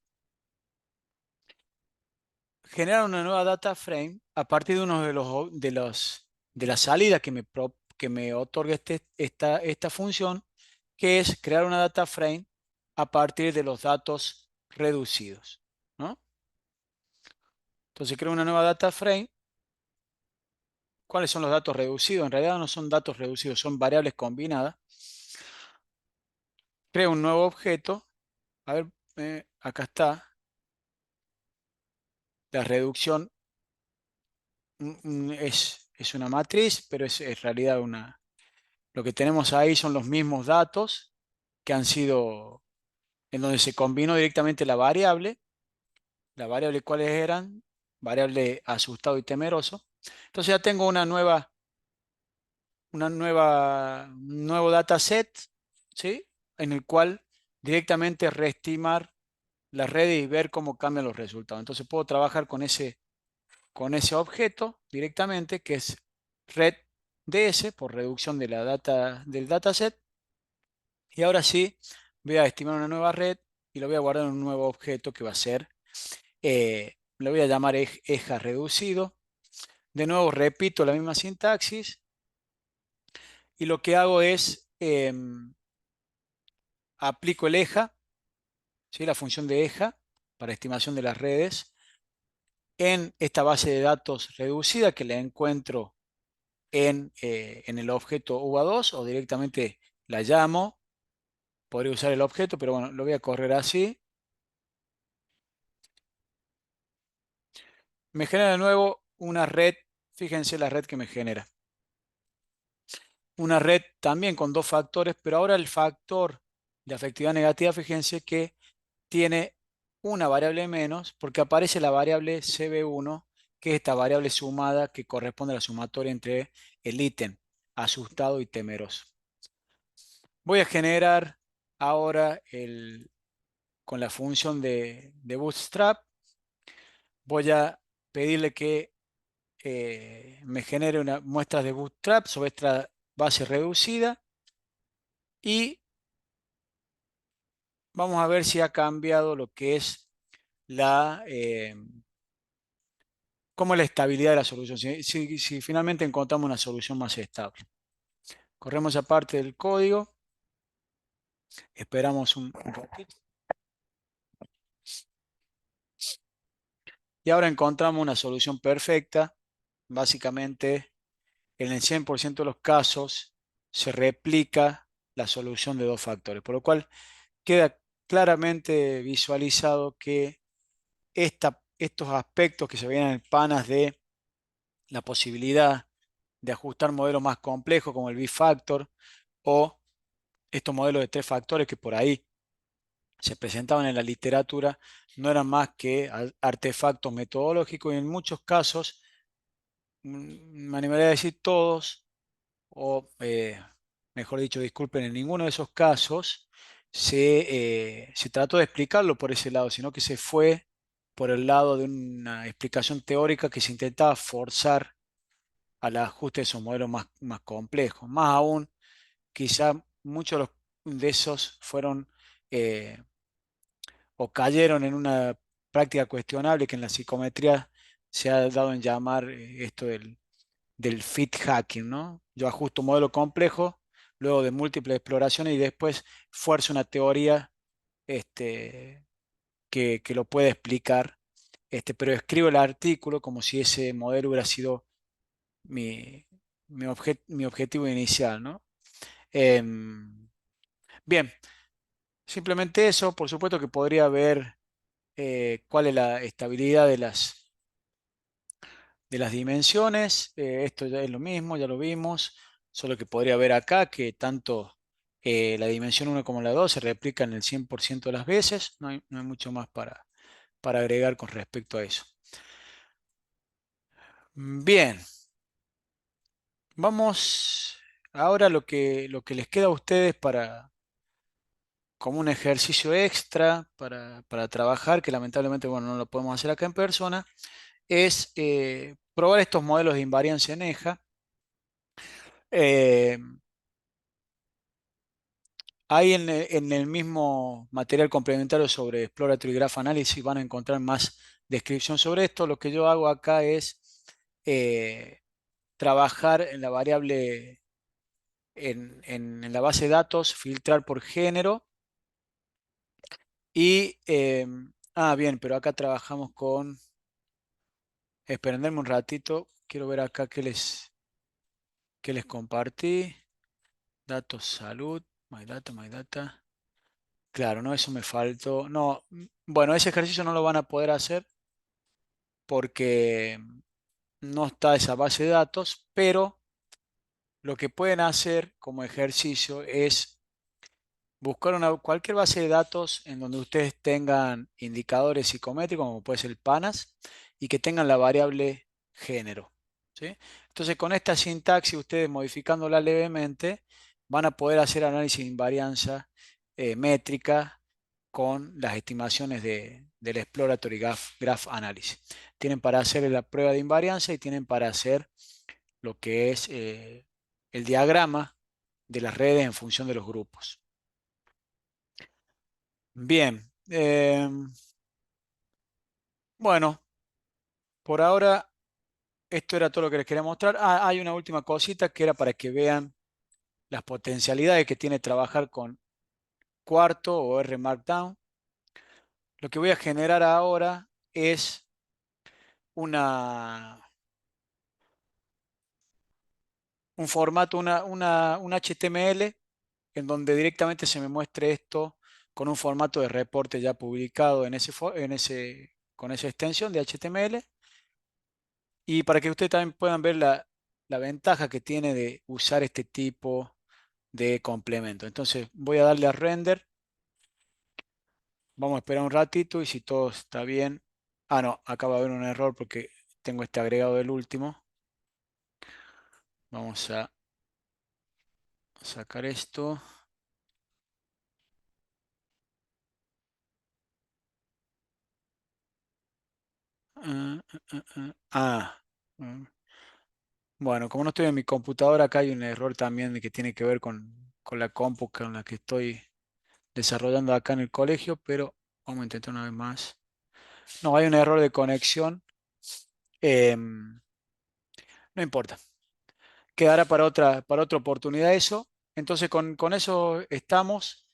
generar una nueva data frame a partir de uno de las salidas que me otorga esta función, que es crear una data frame a partir de los datos reducidos, ¿no? Entonces creo una nueva data frame. ¿Cuáles son los datos reducidos? En realidad no son datos reducidos, son variables combinadas. Creo un nuevo objeto. A ver, acá está la reducción. Es una matriz, pero es en realidad una. Lo que tenemos ahí son los mismos datos que han sido, en donde se combinó directamente la variable. La variable, ¿cuáles eran? Variable asustado y temeroso. Entonces ya tengo un nuevo dataset, ¿sí? En el cual directamente reestimar la red y ver cómo cambian los resultados. Entonces puedo trabajar con ese objeto directamente, que es red DS por reducción de la data del dataset. Y ahora sí, voy a estimar una nueva red y lo voy a guardar en un nuevo objeto que va a ser, lo voy a llamar eja reducido. De nuevo repito la misma sintaxis y lo que hago es aplico el eja, ¿sí? La función de eja para estimación de las redes en esta base de datos reducida que la encuentro en el objeto UA2 o directamente la llamo. Podría usar el objeto, pero bueno, lo voy a correr así. Me genera de nuevo una red, fíjense la red que me genera. Una red también con dos factores, pero ahora el factor de afectividad negativa, fíjense que tiene una variable menos porque aparece la variable CB1, que es esta variable sumada que corresponde a la sumatoria entre el ítem asustado y temeroso. Voy a generar ahora con la función de Bootstrap, voy a pedirle que me genere una muestra de Bootstrap sobre esta base reducida y vamos a ver si ha cambiado lo que es cómo es la estabilidad de la solución, si finalmente encontramos una solución más estable. Corremos esa parte del código, esperamos un ratito y ahora encontramos una solución perfecta. Básicamente, en el 100% de los casos se replica la solución de dos factores, por lo cual queda claramente visualizado que estos aspectos que se veían en panas de la posibilidad de ajustar modelos más complejos como el B-Factor o estos modelos de tres factores que por ahí se presentaban en la literatura no eran más que artefactos metodológicos y en muchos casos, me animaría a decir todos, o mejor dicho, disculpen, en ninguno de esos casos se trató de explicarlo por ese lado, sino que se fue por el lado de una explicación teórica que se intentaba forzar al ajuste de esos modelos más complejos. Más aún, quizá muchos de esos fueron eh, o cayeron en una práctica cuestionable que en la psicometría se ha dado en llamar esto del fit hacking, ¿no? Yo ajusto un modelo complejo, luego de múltiples exploraciones y después fuerzo una teoría que lo pueda explicar, pero escribo el artículo como si ese modelo hubiera sido mi, mi objetivo inicial, ¿no? Em, bien, simplemente eso, por supuesto que podría ver cuál es la estabilidad de las dimensiones. Esto ya es lo mismo, ya lo vimos, solo que podría ver acá que tanto la dimensión 1 como la 2 se replican el 100% de las veces. No hay mucho más para agregar con respecto a eso. Bien, vamos ahora a lo que les queda a ustedes como un ejercicio extra para trabajar, que lamentablemente, bueno, no lo podemos hacer acá en persona, es probar estos modelos de invariancia en EJA. Eh, Ahí en el mismo material complementario sobre Exploratory Graph Analysis van a encontrar más descripción sobre esto. Lo que yo hago acá es eh, trabajar en la variable, en la base de datos, filtrar por género y, bien, pero acá trabajamos con, espérenme un ratito, quiero ver acá qué les compartí. Datos, salud, my data, my data. Claro, no, eso me faltó. No, bueno, ese ejercicio no lo van a poder hacer porque no está esa base de datos, pero lo que pueden hacer como ejercicio es buscar cualquier base de datos en donde ustedes tengan indicadores psicométricos, como puede ser el PANAS, y que tengan la variable género. ¿Sí? Entonces, con esta sintaxis, ustedes modificándola levemente, van a poder hacer análisis de invarianza métrica con las estimaciones del Exploratory Graph Analysis. Tienen para hacer la prueba de invarianza y tienen para hacer lo que es el diagrama de las redes en función de los grupos. Bien, bueno, por ahora esto era todo lo que les quería mostrar. Hay una última cosita que era para que vean las potencialidades que tiene trabajar con cuarto o R Markdown. Lo que voy a generar ahora es una, un formato, un HTML en donde directamente se me muestre esto con un formato de reporte ya publicado con esa extensión de HTML. Y para que ustedes también puedan ver la ventaja que tiene de usar este tipo de complemento. Entonces voy a darle a render. Vamos a esperar un ratito y si todo está bien. Ah, no, acá va a haber un error porque tengo este agregado del último. Vamos a sacar esto. Ah, mm. Bueno, como no estoy en mi computadora, acá hay un error también que tiene que ver con la compu con la que estoy desarrollando acá en el colegio, pero vamos a intentar una vez más. No, hay un error de conexión. No importa. Quedará para otra oportunidad eso. Entonces, con eso estamos.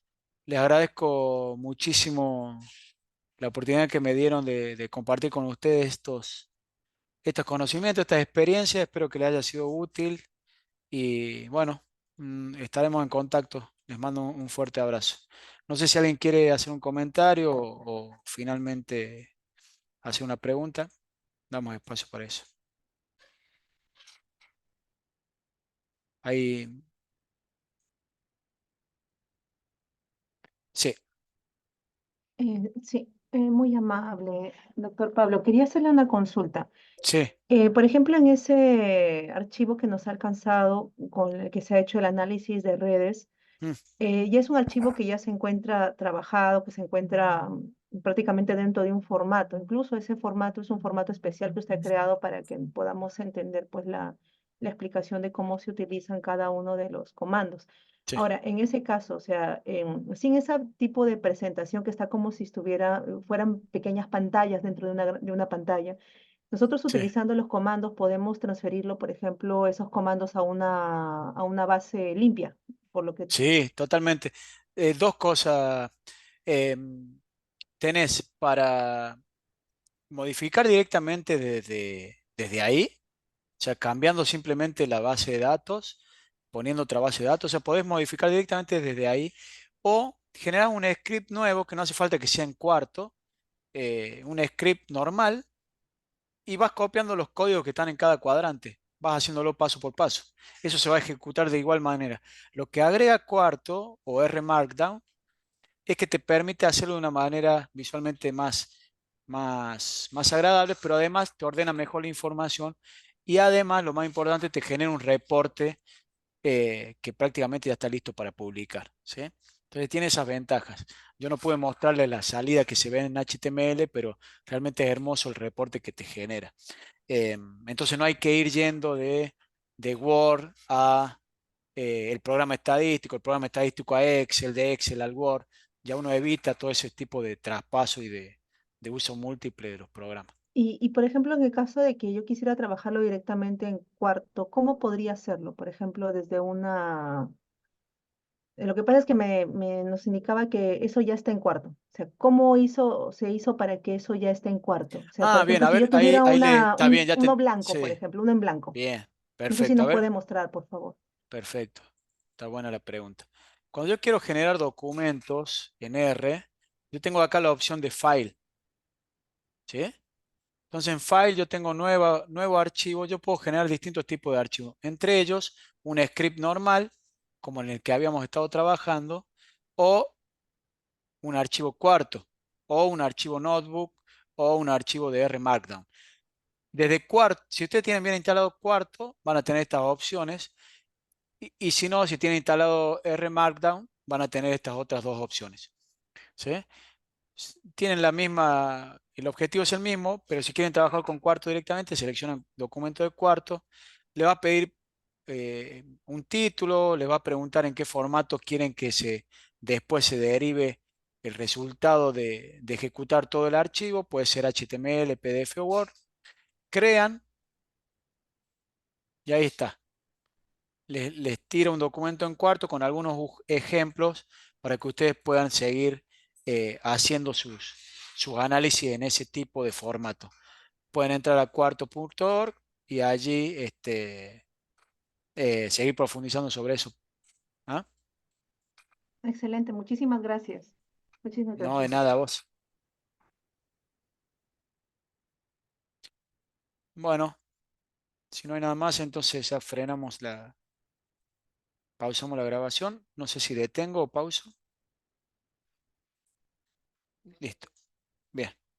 Les agradezco muchísimo la oportunidad que me dieron de compartir con ustedes estos conocimientos, estas experiencias. Espero que les haya sido útil. Y bueno, estaremos en contacto. Les mando un fuerte abrazo. No sé si alguien quiere hacer un comentario o finalmente hacer una pregunta. Damos espacio para eso. Ahí, sí, Sí, muy amable, doctor Pablo. Quería hacerle una consulta. sí, Por ejemplo, en ese archivo que nos ha alcanzado, con el que se ha hecho el análisis de redes, mm, ya es un archivo que ya se encuentra trabajado, que se encuentra prácticamente dentro de un formato. Incluso ese formato es un formato especial que usted ha creado para que podamos entender pues la explicación de cómo se utilizan cada uno de los comandos. sí, Ahora, en ese caso, o sea, sin ese tipo de presentación que está como si fueran pequeñas pantallas dentro de una pantalla, nosotros sí. utilizando los comandos podemos transferirlo, por ejemplo, esos comandos a una base limpia, por lo que Sí, totalmente. Dos cosas. Em, Tenés para modificar directamente desde ahí, o sea, cambiando simplemente la base de datos, poniendo otra base de datos, o sea, podés modificar directamente desde ahí o generar un script nuevo que no hace falta que sea en cuarto, un script normal y vas copiando los códigos que están en cada cuadrante. Vas haciéndolo paso por paso. Eso se va a ejecutar de igual manera. Lo que agrega Quarto o R Markdown es que te permite hacerlo de una manera visualmente más agradable, pero además te ordena mejor la información y además, lo más importante, te genera un reporte que prácticamente ya está listo para publicar, ¿sí? Entonces tiene esas ventajas. Yo no pude mostrarle la salida que se ve en HTML, pero realmente es hermoso el reporte que te genera. Entonces no hay que ir yendo de Word a el programa estadístico a Excel, de Excel al Word. Ya uno evita todo ese tipo de traspaso y de uso múltiple de los programas. Por ejemplo, en el caso de que yo quisiera trabajarlo directamente en Cuarto, ¿cómo podría hacerlo? Por ejemplo, desde una... Lo que pasa es que nos indicaba que eso ya está en Cuarto. O sea, ¿cómo se hizo para que eso ya esté en Cuarto? O sea, por Ah, bien, ejemplo, a si ver, yo tuviera está bien, ya uno te, blanco, por sí, ejemplo, uno en blanco. bien, No sé si perfecto. A nos ver, puede mostrar, por favor. perfecto. Está buena la pregunta. Cuando yo quiero generar documentos en R, yo tengo acá la opción de File, ¿sí? Entonces en File yo tengo nuevo archivo, yo puedo generar distintos tipos de archivos, entre ellos un script normal, como en el que habíamos estado trabajando, o un archivo Quarto, o un archivo Notebook, o un archivo de R Markdown. Desde Quarto, si ustedes tienen bien instalado Quarto, van a tener estas opciones, y si no, si tienen instalado R Markdown, van a tener estas otras dos opciones, ¿sí? Tienen la misma, el objetivo es el mismo, pero si quieren trabajar con Quarto directamente, seleccionan documento de Quarto, le va a pedir un título, le va a preguntar en qué formato quieren que después se derive el resultado de ejecutar todo el archivo, puede ser HTML, PDF o Word, crean y ahí está. Les tira un documento en Quarto con algunos ejemplos para que ustedes puedan seguir haciendo sus análisis en ese tipo de formato. Pueden entrar a quarto.org y allí seguir profundizando sobre eso. ¿Ah? Excelente, muchísimas gracias. Muchísimas No, de gracias. nada, vos. Bueno, si no hay nada más, entonces ya pausamos la grabación. No sé si detengo o pauso. Listo. Bien.